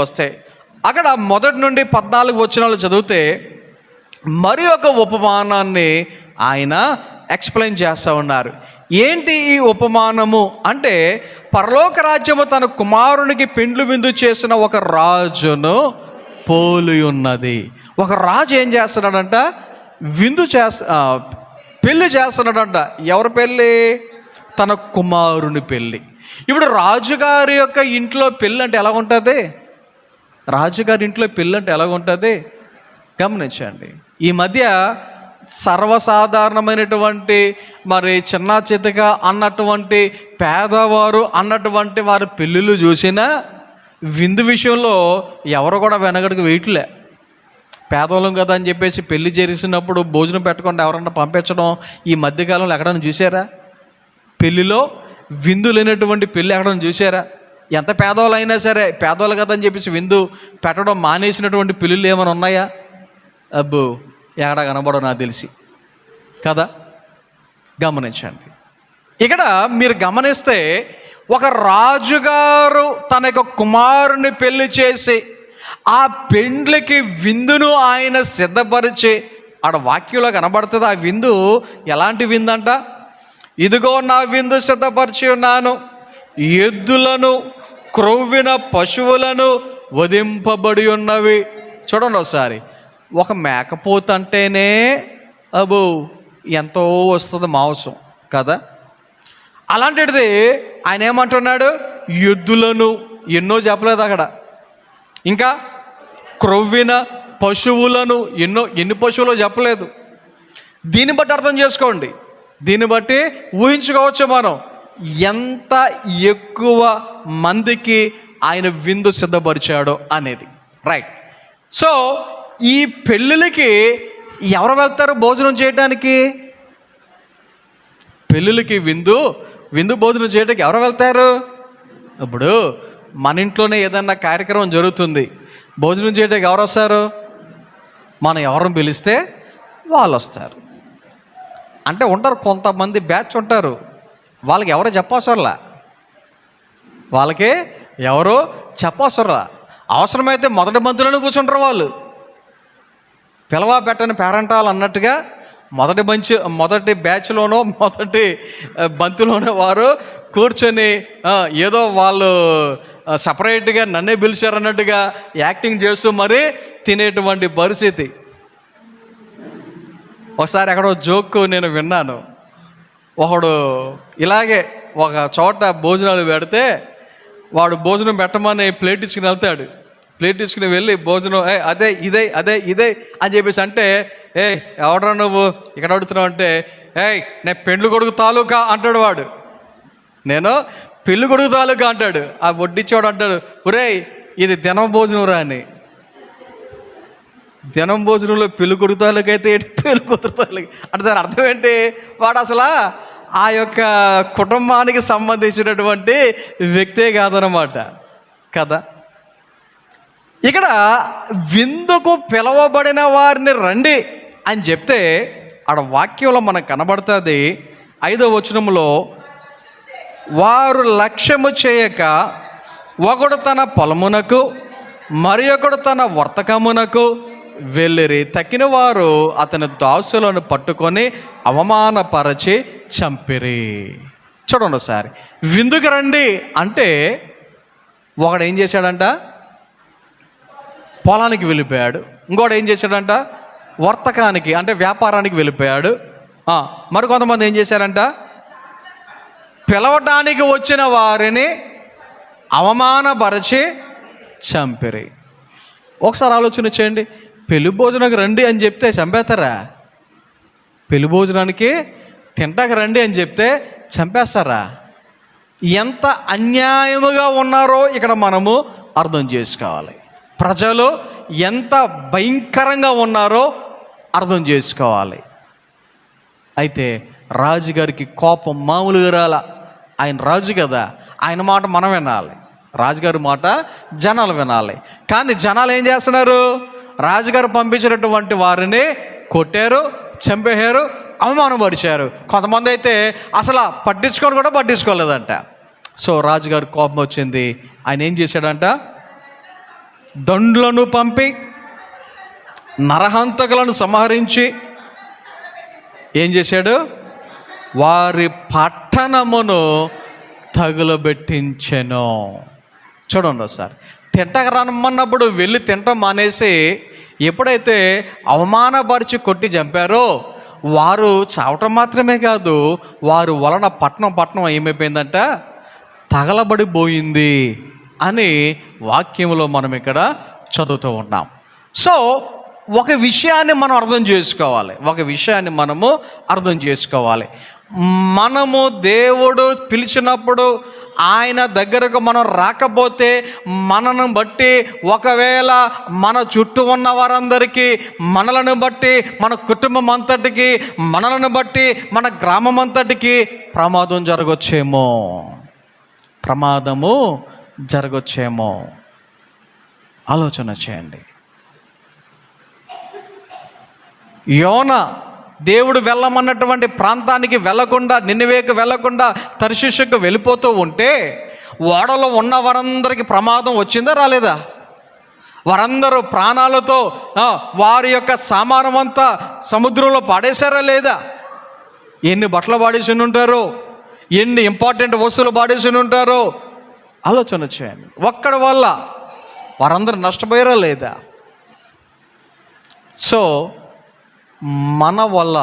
వస్తాయి. అక్కడ మొదటి నుండి 14 వచనాలు చదివితే మరి ఒక ఉపమానాన్ని ఆయన ఎక్స్ప్లెయిన్ చేస్తూ ఉన్నారు. ఏంటి ఈ ఉపమానము అంటే, పరలోక రాజ్యము తన కుమారునికి పెండ్లు విందు చేసిన ఒక రాజును పోలి ఉన్నది. ఒక రాజు ఏం చేస్తున్నాడంట? పెళ్ళి చేస్తున్నాడంట. ఎవరి పెళ్ళి? తన కుమారుని పెళ్ళి. ఇప్పుడు రాజుగారి యొక్క ఇంట్లో పెళ్ళి అంటే ఎలా ఉంటుంది? రాజుగారి ఇంట్లో పెళ్ళి అంటే ఎలా ఉంటుంది? గమనించండి. ఈ మధ్య సర్వసాధారణమైనటువంటి మరి చిన్న చితక అన్నటువంటి పేదవారు అన్నటువంటి వారి పెళ్ళిళ్ళు చూసినా విందు విషయంలో ఎవరు కూడా వెనకడికి వేయట్లే. పేదవాళ్ళం కదా అని చెప్పేసి పెళ్లి చేసినప్పుడు భోజనం పెట్టకుండా ఎవరన్నా పంపించడం ఈ మధ్యకాలంలో ఎక్కడన్నా చూసారా? పెళ్ళిలో విందు లేనటువంటి పెళ్ళి ఎక్కడన్నా చూసారా? ఎంత పేదవాళ్ళు అయినా సరే పేదవాళ్ళు కదా అని చెప్పేసి విందు పెట్టడం మానేసినటువంటి పెళ్ళిళ్ళు ఏమైనా ఉన్నాయా? అబ్బో, ఎక్కడ కనబడవు నాకు తెలిసి కదా. గమనించండి. ఇక్కడ మీరు గమనిస్తే ఒక రాజుగారు తన యొక్క కుమారుని పెళ్లి చేసి ఆ పెండ్లికి విందును ఆయన సిద్ధపరిచి ఆడ వాక్యంలో కనబడుతుంది. ఆ విందు ఎలాంటి విందంట? ఇదిగో నా విందు సిద్ధపరిచి ఉన్నాను, ఎద్దులను క్రొవ్విన పశువులను వధింపబడి ఉన్నవి. చూడండి ఒకసారి, ఒక మేకపోతు అంటేనే అబ్బో ఎంతో వస్తుంది మాంసం కదా. అలాంటిది ఆయన ఏమంటున్నాడు? ఎద్దులను, ఎన్నో చెప్పలేదు అక్కడ, ఇంకా క్రొవ్విన పశువులను, ఎన్ని పశువులో చెప్పలేదు. దీన్ని బట్టి అర్థం చేసుకోండి, దీన్ని బట్టి ఊహించుకోవచ్చు మనం ఎంత ఎక్కువ మందికి ఆయన విందు సిద్ధపరిచాడో అనేది. రైట్. సో ఈ పెళ్ళిళ్ళకి ఎవరు వెళ్తారు భోజనం చేయడానికి? పెళ్ళిళ్ళకి విందు భోజనం చేయడానికి ఎవరు వెళ్తారు? ఇప్పుడు మన ఇంట్లోనే ఏదన్నా కార్యక్రమం జరుగుతుంది, భోజనం చేయడానికి ఎవరు వస్తారు? మనం ఎవరిని పిలిస్తే వాళ్ళు వస్తారు. అంటే ఉంటారు కొంతమంది బ్యాచ్ ఉంటారు, వాళ్ళకి ఎవరో చెప్పవసరంలా, వాళ్ళకి ఎవరో చెప్పవసరంలా. అవసరమైతే మొదటి బంతిలోనే కూర్చుంటారు వాళ్ళు. పిలవా పెట్టని పేరెంటాలు అన్నట్టుగా మొదటి బ్యాచ్లోనో మొదటి బంతిలోనో వారు కూర్చొని ఏదో వాళ్ళు సపరేట్గా నన్నే పిలిచారు అన్నట్టుగా యాక్టింగ్ చేస్తూ మరీ తినేటువంటి పరిస్థితి. ఒకసారి ఎక్కడో జోక్ నేను విన్నాను. ఒకడు ఇలాగే ఒక చోట భోజనాలు పెడితే వాడు భోజనం పెట్టమని ప్లేట్ ఇచ్చుకుని వెళ్తాడు. ప్లేట్ ఇచ్చుకుని వెళ్ళి భోజనం అదే ఇదే అని చెప్పేసి అంటే, ఎవడరా నువ్వు ఇక్కడ అడుగుతున్నావు అంటే, నేను పెండ్లు కొడుకు తాలూకా అంటాడు వాడు. నేను పెళ్ళి కొడుకు తాలూకా అంటాడు. ఆ వడ్డిచ్చేవాడు అంటాడు, ఒరేయ్ ఇది దినం భోజనం రా అని. దినం భోజనంలో పెళ్ళి కొడుకు తాలూకా అయితే పెళ్ళి కూతురు తాలూకా అంటే దాని అర్థం ఏంటి? వాడు అసలు ఆ యొక్క కుటుంబానికి సంబంధించినటువంటి వ్యక్తే కాదనమాట కదా. ఇక్కడ విందుకు పిలవబడిన వారిని రండి అని చెప్తే ఆడ వాక్యంలో మనకు కనబడుతుంది. 5వ వచనంలో, వారు లక్ష్యము చేయక ఒకడు తన పొలమునకు మరి ఒకడు తన వర్తకమునకు వెళ్ళిరి. తక్కిన వారు అతని దాసులను పట్టుకొని అవమానపరచి చంపిరి. చూడండి ఒకసారి, విందుకు రండి అంటే ఒకడు ఏం చేశాడంట? పొలానికి వెళ్ళిపోయాడు. ఇంకోటి ఏం చేశాడంట? వర్తకానికి అంటే వ్యాపారానికి వెళ్ళిపోయాడు. మరికొంతమంది ఏం చేశారంట? పిలవటానికి వచ్చిన వారిని అవమానపరిచి చంపిరి. ఒకసారి ఆలోచన చేయండి, పెళ్లి భోజనానికి రండి అని చెప్తే చంపేస్తారా? పెళ్లి భోజనానికి తింటాకి రండి అని చెప్తే చంపేస్తారా? ఎంత అన్యాయముగా ఉన్నారో ఇక్కడ మనము అర్థం చేసుకోవాలి. ప్రజలు ఎంత భయంకరంగా ఉన్నారో అర్థం చేసుకోవాలి. అయితే రాజుగారికి కోపం మామూలుగా రాల. ఆయన రాజు కదా, ఆయన మాట మనం వినాలి, రాజుగారి మాట జనాలు వినాలి. కానీ జనాలు ఏం చేస్తున్నారు? రాజుగారు పంపించినటువంటి వారిని కొట్టారు, చంపేశారు, అవమానపరిచారు. కొంతమంది అయితే అసలు పట్టించుకోలేదంట. సో రాజుగారి కోపం వచ్చింది. ఆయన ఏం చేశాడంట? దండ్లను పంపి నరహంతకులను సంహరించి ఏం చేశాడు? వారి పట్టణమును తగులబెట్టించెను. చూడండి ఒకసారి, తింటకు రమ్మన్నప్పుడు వెళ్ళి తింటం మానేసి ఎప్పుడైతే అవమానపరిచి కొట్టి చంపారో వారు చావటం మాత్రమే కాదు, వారు వలన పట్టణం ఏమైపోయిందంట? తగలబడిపోయింది అని వాక్యంలో మనం ఇక్కడ చదువుతూ ఉన్నాం. సో ఒక విషయాన్ని మనం అర్థం చేసుకోవాలి. మనము దేవుడు పిలిచినప్పుడు ఆయన దగ్గరకు మనం రాకపోతే మనను బట్టి, ఒకవేళ మన చుట్టూ ఉన్న వారందరికీ, మనలను బట్టి, మన కుటుంబం అంతటికి, మనలను బట్టి మన గ్రామం అంతటికి ప్రమాదం జరగొచ్చేమో ఆలోచన చేయండి. యోనా దేవుడు వెళ్ళమన్నటువంటి ప్రాంతానికి వెళ్ళకుండా, నినివేకు వెళ్ళకుండా తర్షీషుకు వెళ్ళిపోతూ ఉంటే ఓడలో ఉన్న వారందరికీ ప్రమాదం వచ్చిందా రాలేదా? వారందరూ ప్రాణాలతో వారి యొక్క సామానం అంతా సముద్రంలో పాడేశారా లేదా? ఎన్ని బట్టలు పాడేసి ఉంటారో, ఎన్ని ఇంపార్టెంట్ వస్తువులు పాడేసి ఉంటారో ఆలోచన చేయండి. ఒక్కడి వల్ల వారందరూ నష్టపోయారా లేదా? సో మన వల్ల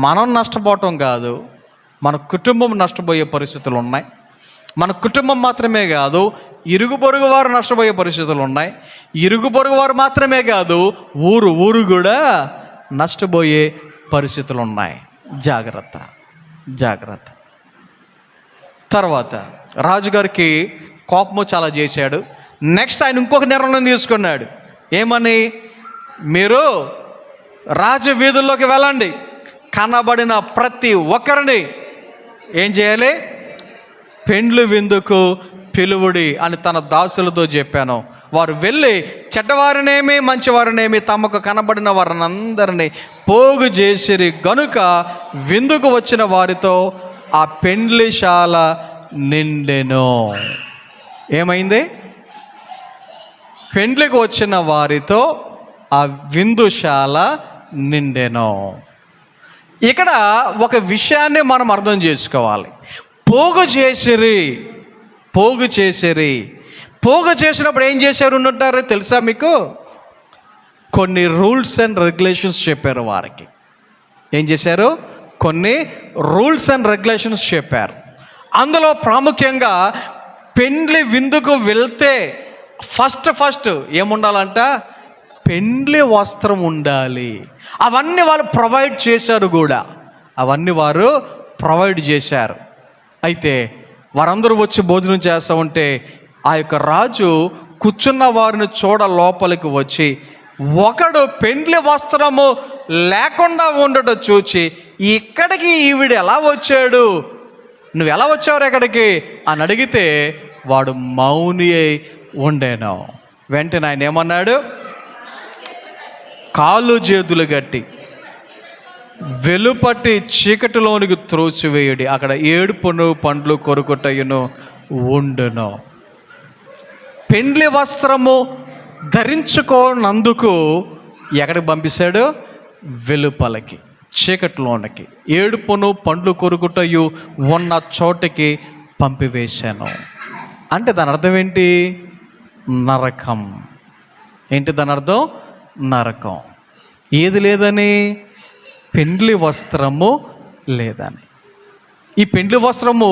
మనం నష్టపోవటం కాదు, మన కుటుంబం నష్టపోయే పరిస్థితులు ఉన్నాయి. మన కుటుంబం మాత్రమే కాదు, ఇరుగు పొరుగు వారు నష్టపోయే పరిస్థితులు ఉన్నాయి. ఇరుగు పొరుగు వారు మాత్రమే కాదు, ఊరు కూడా నష్టపోయే పరిస్థితులు ఉన్నాయి. జాగ్రత్త. తర్వాత రాజుగారికి కోపము చాలా చేశాడు. నెక్స్ట్ ఆయన ఇంకొక నిర్ణయం తీసుకున్నాడు. ఏమని? మీరు రాజు వీధుల్లోకి వెళ్ళండి, కనబడిన ప్రతి ఒక్కరిని ఏం చేయాలి? పెండ్లు విందుకు పిలువుడి అని తన దాసులతో చెప్పాను. వారు వెళ్ళి చెడ్డవారినేమి మంచివారినేమి తమకు కనబడిన వారినందరినీ పోగు చేసిరి గనుక విందుకు వచ్చిన వారితో ఆ పెండ్లిశాల నిండెను. ఏమైంది? పెండ్లికి వచ్చిన వారితో ఆ విందుశాల నిండెను. ఇక్కడ ఒక విషయాన్ని మనం అర్థం చేసుకోవాలి. పోగు చేసినప్పుడు ఏం చేశారు ఉంటారు తెలుసా మీకు? కొన్ని రూల్స్ అండ్ రెగ్యులేషన్స్ చెప్పారు వారికి. ఏం చేశారు? కొన్ని రూల్స్ అండ్ రెగ్యులేషన్స్ చెప్పారు. అందులో ప్రాముఖ్యంగా పెండ్లి విందుకు వెళ్తే ఫస్ట్ ఏముండాలంట? పెండ్లి వస్త్రం ఉండాలి. అవన్నీ వాళ్ళు ప్రొవైడ్ చేశారు కూడా. అయితే వారందరూ వచ్చి భోజనం చేస్తూ ఉంటే ఆ యొక్క రాజు కూర్చున్న వారిని చూడ లోపలికి వచ్చి ఒకడు పెండ్లి వస్త్రము లేకుండా ఉండటం చూచి, ఇక్కడికి ఈవిడ ఎలా వచ్చాడు, నువ్వు ఎలా వచ్చావు ఎక్కడికి అని అడిగితే వాడు మౌని అయి ఉండేను. వెంటనే ఆయన ఏమన్నాడు? కాళ్ళు చేతులు గట్టి వెలుపటి చీకటిలోనికి త్రోసివేయుడి, అక్కడ ఏడుపును పండ్లు కొరుకుటయును ఉండును. పెండ్లి వస్త్రము ధరించుకోనందుకు ఎక్కడికి పంపిస్తాడు? వెలుపలకి, చీకటిలోనికి, ఏడుపును పండ్లు కొరుకుటయు ఉన్న చోటికి పంపివేశాను. అంటే దాని అర్థం ఏంటి? నరకం. ఏంటి దాని అర్థం? నరకం. ఏది లేదని? పెండ్లి వస్త్రము లేదని. ఈ పెండ్లి వస్త్రము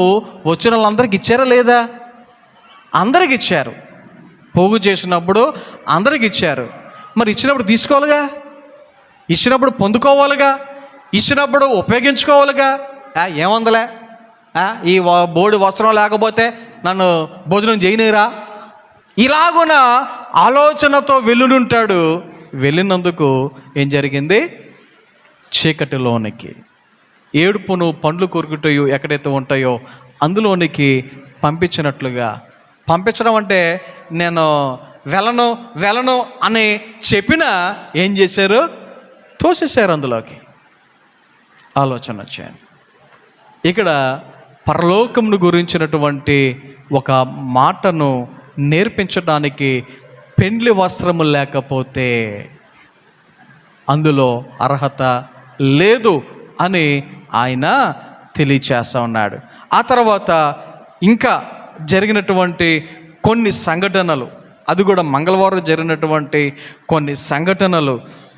వచ్చిన వాళ్ళందరికీ ఇచ్చారా లేదా? అందరికి ఇచ్చారు. పోగు చేసినప్పుడు అందరికి ఇచ్చారు. మరి ఇచ్చినప్పుడు తీసుకోవాలిగా, ఇచ్చినప్పుడు పొందుకోవాలిగా, ఇచ్చినప్పుడు ఉపయోగించుకోవాలిగా. ఏమందలే, ఈ బోడి వస్త్రం లేకపోతే నన్ను భోజనం చేయనిరా, ఇలాగున ఆలోచనతో వెళ్ళుంటాడు. వెళ్ళినందుకు ఏం జరిగింది? చీకటిలోనికి, ఏడుపును పండ్లు కొరుకుతాయో ఎక్కడైతే ఉంటాయో అందులోనికి పంపించడం అంటే నేను వెళ్ళను అని చెప్పినా ఏం చేశారు? తోసేశారు అందులోకి. ఆలోచన వచ్చాను. ఇక్కడ పరలోకమును గురించినటువంటి ఒక మాటను నేర్పించడానికి పెండ్లి వస్త్రము లేకపోతే అందులో అర్హత లేదు అని ఆయన తెలియచేస్తా ఉన్నాడు. ఆ తర్వాత ఇంకా జరిగినటువంటి కొన్ని సంఘటనలు, అది కూడా మంగళవారం జరిగినటువంటి కొన్ని సంఘటనలు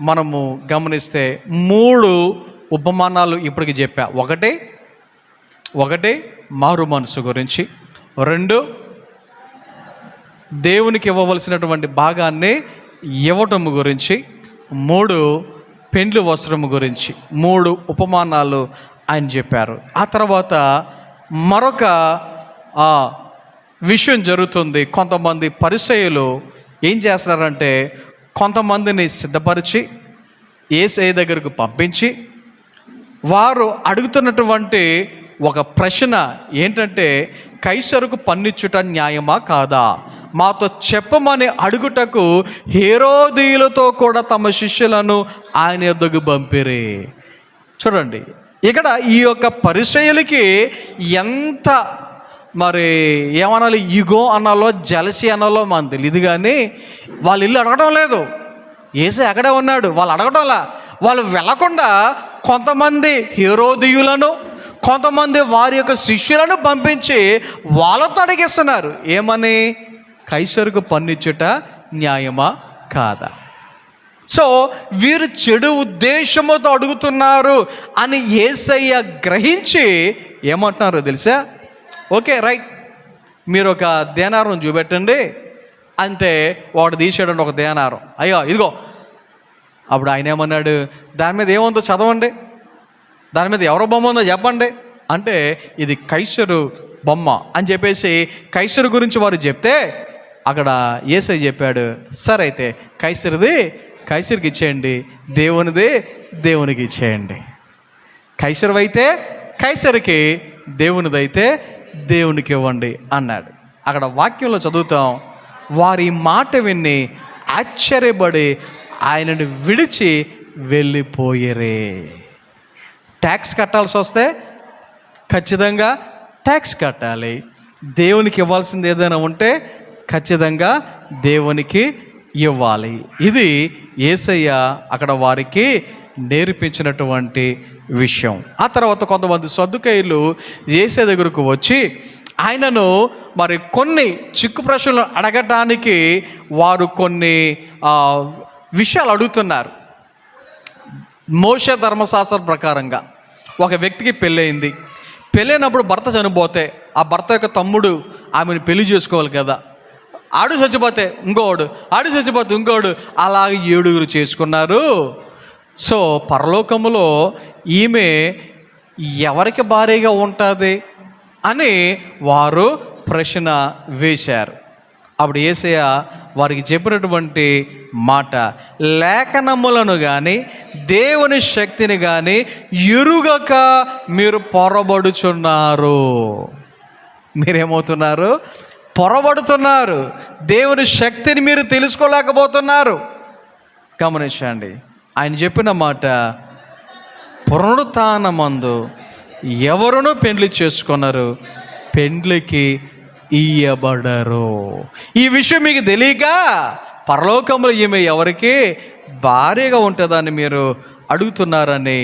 మనము గమనిస్తే 3 ఉపమానాలు ఇప్పటికి చెప్పా. ఒకటి మారు మనసు గురించి, 2 దేవునికి ఇవ్వవలసినటువంటి భాగాన్ని ఇవ్వటం గురించి, 3 పెండ్లి వస్త్రము గురించి 3 ఉపమానాలు ఆయన చెప్పారు. ఆ తర్వాత మరొక విషయం జరుగుతుంది. కొంతమంది పరిసయ్యులు ఏం చేస్తున్నారంటే కొంతమందిని సిద్ధపరిచి యేసయ్య దగ్గరకు పంపించి వారు అడుగుతున్నటువంటి ఒక ప్రశ్న ఏంటంటే, కైసరుకు పన్నిచ్చుట న్యాయమా కాదా? మాతో చెప్పమని అడుగుటకు హేరోదీయులతో కూడా తమ శిష్యులను ఆయన యొద్దకు పంపిరి. చూడండి, ఇక్కడ ఈ యొక్క పరిసయ్యులకి ఎంత మరి ఏమనాలి, ఈగో అనాలో జలసి అనాలో మనకు తెలియదు. కానీ వాళ్ళు ఇల్లు అడగడం లేదు, యేసయ్య అక్కడే ఉన్నాడు, వాళ్ళు అడగడంలా. వాళ్ళు వెళ్ళకుండా కొంతమంది హేరోదీయులను, కొంతమంది వారి యొక్క శిష్యులను పంపించి వాళ్ళతో అడిగిస్తున్నారు. ఏమని? కైసరుకు పన్నిచ్చుట న్యాయమా కాదా? సో వీరు చెడు ఉద్దేశముతో అడుగుతున్నారు అని యేసయ్య గ్రహించి ఏమంటున్నారు తెలుసా? ఓకే రైట్, మీరు ఒక దేనారం చూపెట్టండి అంతే. వాడు తీసాడండి ఒక దేనారం, అయ్యో ఇదిగో. అప్పుడు ఆయన ఏమన్నాడు? దాని మీద ఏముందో చదవండి, దాని మీద ఎవరో బొమ్మ ఉందో చెప్పండి అంటే ఇది కైసరు బొమ్మ అని చెప్పేసి కైసరు గురించి వారు చెప్తే అక్కడ యేసయ్య చెప్పాడు, సరే అయితే కైసరిది కైసరికి ఇచ్చేయండి, దేవునిది దేవునికి ఇచ్చేయండి. కైసరు అయితే కైసరికి, దేవునిదైతే దేవునికి ఇవ్వండి అన్నాడు. అక్కడ వాక్యంలో చదువుతాం, వారి మాట విని ఆశ్చర్యపడి ఆయనను విడిచి వెళ్ళిపోయేరే. ట్యాక్స్ కట్టాల్సి వస్తే ఖచ్చితంగా ట్యాక్స్ కట్టాలి. దేవునికి ఇవ్వాల్సింది ఏదైనా ఉంటే ఖచ్చితంగా దేవునికి ఇవ్వాలి. ఇది యేసయ్య అక్కడ వారికి నేర్పించినటువంటి విషయం. ఆ తర్వాత కొంతమంది సద్దుకయ్యులు యేసయ్య దగ్గరకు వచ్చి ఆయనను మరి కొన్ని చిక్కు ప్రశ్నలు అడగటానికి వారు కొన్ని విషయాలు అడుగుతున్నారు. మోషే ధర్మశాస్త్రం ప్రకారంగా ఒక వ్యక్తికి పెళ్ళయింది. పెళ్ళైనప్పుడు భర్త చనిపోతే ఆ భర్త యొక్క తమ్ముడు ఆమెను పెళ్లి చేసుకోవాలి కదా. ఆడు చచ్చిపోతే ఇంకోడు, ఆడు చచ్చిపోతే ఇంకోడు, అలాగే 7 చేసుకున్నారు. సో పరలోకములో ఈమె ఎవరికి భారీగా ఉంటుంది అని వారు ప్రశ్న వేశారు. అప్పుడు యేసయ్య వారికి చెప్పినటువంటి మాట, లేఖనములను కానీ దేవుని శక్తిని కానీ ఎరుగక మీరు పొరబడుచున్నారు. మీరేమవుతున్నారు? పొరబడుతున్నారు. దేవుని శక్తిని మీరు తెలుసుకోలేకపోతున్నారు. గమనించండి, ఆయన చెప్పిన మాట, పునరుత్థానమందు ఎవరునూ పెండ్లి చేసుకున్నారు, పెండ్లికి ఇయ్యబడరు. ఈ విషయం మీకు తెలియక పరలోకంలో ఈమె ఎవరికి భారీగా ఉంటుందని మీరు అడుగుతున్నారని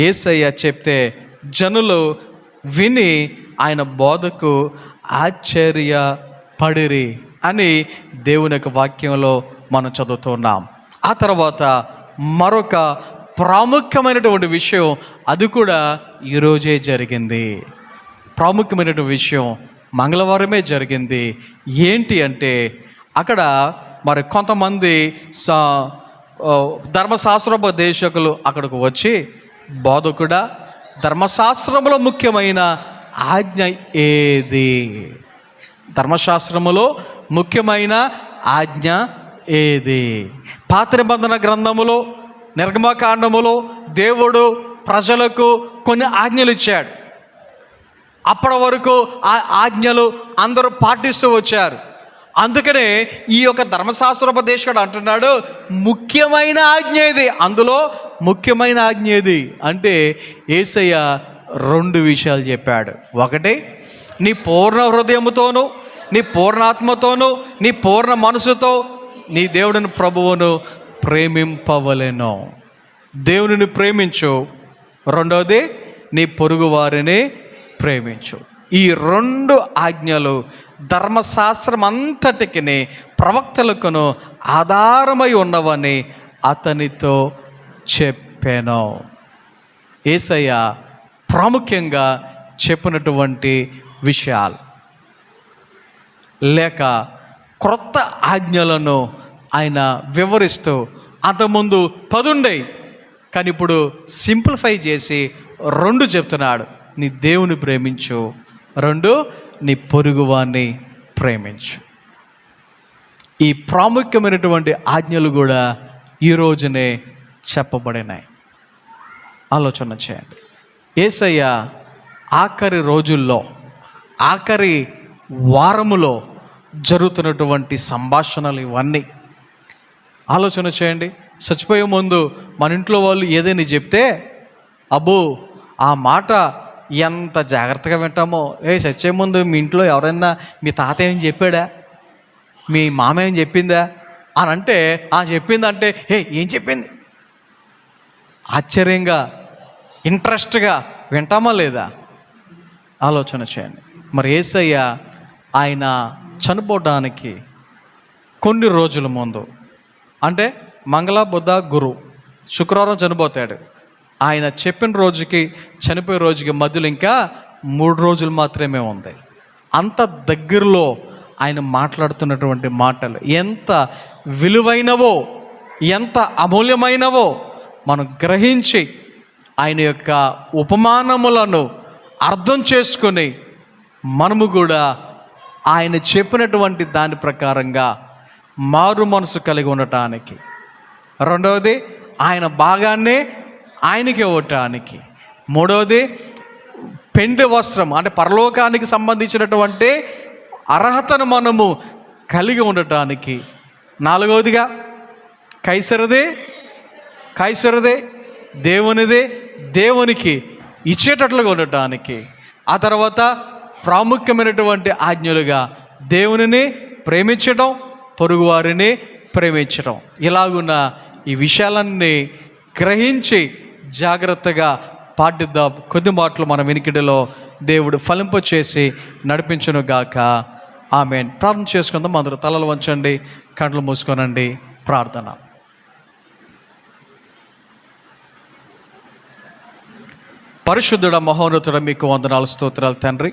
యేసయ్య చెప్తే జనులు విని ఆయన బోధకు ఆశ్చర్యపడిరి అని దేవుని యొక్క వాక్యంలో మనం చదువుతున్నాం. ఆ తర్వాత మరొక ప్రాముఖ్యమైనటువంటి విషయం, అది కూడా ఈరోజే జరిగింది. ప్రాముఖ్యమైనటువంటి విషయం మంగళవారమే జరిగింది. ఏంటి అంటే, అక్కడ మరి కొంతమంది ధర్మశాస్త్రోపదేశకులు అక్కడికి వచ్చి, బోధకుడా, ధర్మశాస్త్రములో ముఖ్యమైన ఆజ్ఞ ఏది? ధర్మశాస్త్రములో ముఖ్యమైన ఆజ్ఞ ఏది? పాత నిబంధన గ్రంథములో నిర్గమకాండములో దేవుడు ప్రజలకు కొన్ని ఆజ్ఞలు ఇచ్చాడు. అప్పటి వరకు ఆ ఆజ్ఞలు అందరూ పాటిస్తూ వచ్చారు. అందుకనే ఈ యొక్క ధర్మశాస్త్రోపదేశకుడు అంటున్నాడు, ముఖ్యమైన ఆజ్ఞ ఇది. అందులో ముఖ్యమైన ఆజ్ఞ ఏది అంటే యేసయ్య 2 విషయాలు చెప్పాడు. ఒకటి, నీ పూర్ణ హృదయముతోనూ, నీ పూర్ణాత్మతోనూ, నీ పూర్ణ మనసుతో నీ దేవుడిని ప్రభువును ప్రేమింపవలెను. దేవునిని ప్రేమించు. రెండవది, నీ పొరుగు వారిని ప్రేమించు. ఈ 2 ఆజ్ఞలు ధర్మశాస్త్రం అంతటికి ప్రవక్తలకును ఆధారమై ఉన్నవని అతనితో చెప్పాను. యేసయ్య ప్రాముఖ్యంగా చెప్పినటువంటి విషయాలు, లేక క్రొత్త ఆజ్ఞలను ఆయన వివరిస్తూ, అంతకుముందు 10 ఉండేవి కానీ ఇప్పుడు సింప్లిఫై చేసి 2 చెప్తున్నాడు. నీ దేవుని ప్రేమించు, 2 నీ పొరుగువాన్ని ప్రేమించు. ఈ ప్రాముఖ్యమైనటువంటి ఆజ్ఞలు కూడా ఈ రోజునే చెప్పబడినాయి. ఆలోచన చేయండి. యేసయ్య ఆఖరి రోజుల్లో, ఆఖరి వారములో జరుగుతున్నటువంటి సంభాషణలు ఇవన్నీ ఆలోచన చేయండి. చచ్చిపోయే ముందు మన ఇంట్లో వాళ్ళు ఏదైనా చెప్తే, అబ్బో ఆ మాట ఎంత జాగ్రత్తగా వింటామో. చచ్చే ముందు మీ ఇంట్లో ఎవరైనా మీ తాత ఏం చెప్పాడా, మీ మామ ఏం చెప్పిందా అని అంటే, చెప్పిందంటే ఏం చెప్పింది ఆశ్చర్యంగా ఇంట్రెస్ట్గా వింటామా లేదా? ఆలోచన చేయండి. మరి యేసయ్య ఆయన చనిపోవడానికి కొన్ని రోజుల ముందు, అంటే మంగళ, బుధ, గురు, శుక్రవారం చనిపోతాడు. ఆయన చెప్పిన రోజుకి చనిపోయే రోజుకి మధ్యలో ఇంకా 3 రోజులు మాత్రమే ఉంది. అంత దగ్గరలో ఆయన మాట్లాడుతున్నటువంటి మాటలు ఎంత విలువైనవో, ఎంత అమూల్యమైనవో మనం గ్రహించి ఆయన యొక్క ఉపమానములను అర్థం చేసుకొని మనము కూడా ఆయన చెప్పినటువంటి దాని ప్రకారంగా మారు మనసు కలిగి ఉండటానికి, రెండవది ఆయన భాగాన్ని ఆయనకి ఇవ్వటానికి, మూడవది పెండ్లి వస్త్రం అంటే పరలోకానికి సంబంధించినటువంటి అర్హతను మనము కలిగి ఉండటానికి. నాలుగవదిగా కైసరదే దేవునిదే దేవునికి ఇచ్చేటట్లుగా ఉండటానికి. ఆ తర్వాత ప్రాముఖ్యమైనటువంటి ఆజ్ఞలుగా దేవునిని ప్రేమించడం, పొరుగువారిని ప్రేమించడం. ఇలాగున్న ఈ విషయాలన్నీ గ్రహించి జాగ్రత్తగా పాటిద్దాం. కొద్ది మాటలు మన వినికిడిలో దేవుడు ఫలింపచేసి నడిపించును గాక. ఆమేన్. ప్రార్థన చేసుకుందాం. అందరూ తలలు వంచండి, కళ్ళు మూసుకోనండి. ప్రార్థన. పరిశుద్ధుడ మహోన్నతుడ, మీకు వందనాలు, స్తోత్రాలు తండ్రి.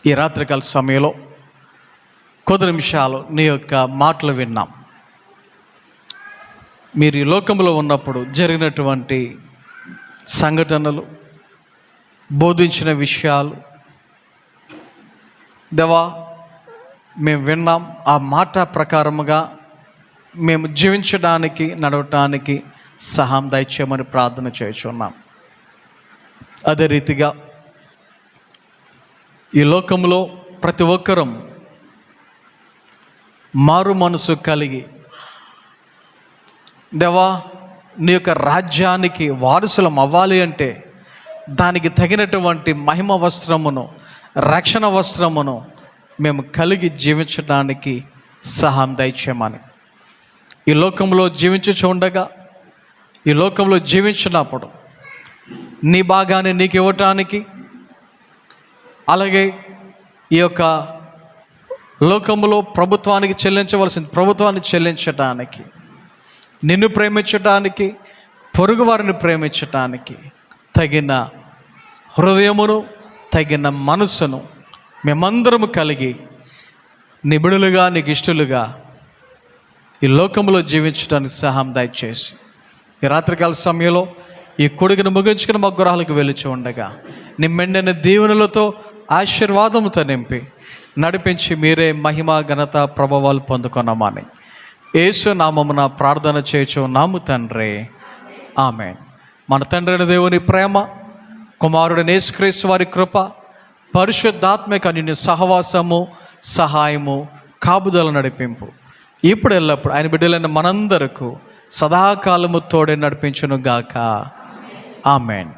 ఈ రాత్రికాల సమయంలో కొద్ది నిమిషాలు నీ యొక్క మాటలు విన్నాం. మీరు ఈ లోకంలో ఉన్నప్పుడు జరిగినటువంటి సంఘటనలు, బోధించిన విషయాలు దేవా మేము విన్నాం. ఆ మాట ప్రకారముగా మేము జీవించడానికి, నడవటానికి సహాయం దయచేయమని ప్రార్థన చేస్తున్నాం. అదే రీతిగా ఈ లోకంలో ప్రతి ఒక్కరం మారు మనసు కలిగి దేవా నీ యొక్క రాజ్యానికి వారసులం అవ్వాలి అంటే దానికి తగినటువంటి మహిమ వస్త్రమును, రక్షణ వస్త్రమును మేము కలిగి జీవించడానికి సహాయం దయచేయమని. ఈ లోకంలో జీవించుచుండగా, ఈ లోకంలో జీవించినప్పుడు నీ భాగాన్ని నీకు ఇవ్వటానికి, అలాగే ఈ యొక్క లోకంలో ప్రభుత్వానికి చెల్లించవలసింది ప్రభుత్వాన్ని చెల్లించటానికి, నిన్ను ప్రేమించటానికి, పొరుగు వారిని ప్రేమించటానికి తగిన హృదయమును, తగిన మనసును మేమందరము కలిగి నిబిడులుగా, నీకు ఇష్టలుగా ఈ లోకంలో జీవించడానికి సహాయం దయచేసి ఈ రాత్రికాల సమయంలో ఈ కొడుకును ముగించుకుని మా గృహాలకు వెలిచి ఉండగా నీ మెండైన దీవెనలతో, ఆశీర్వాదముతో నింపి నడిపించి మీరే మహిమ, ఘనత, ప్రభావాలు పొందుకున్నామని యేసు నామమున ప్రార్థన చేయుచున్నాము తండ్రి. ఆమేన్. మన తండ్రి అయిన దేవుని ప్రేమ, కుమారుడైన యేసుక్రీస్తు వారి కృప, పరిశుద్ధాత్మక నిన్ను సహవాసము, సహాయము, కాపుదల, నడిపింపు ఇప్పుడు ఎల్లప్పుడు ఆయన బిడ్డలైన మనందరకు సదాకాలము తోడే నడిపించును గాక. ఆమేన్.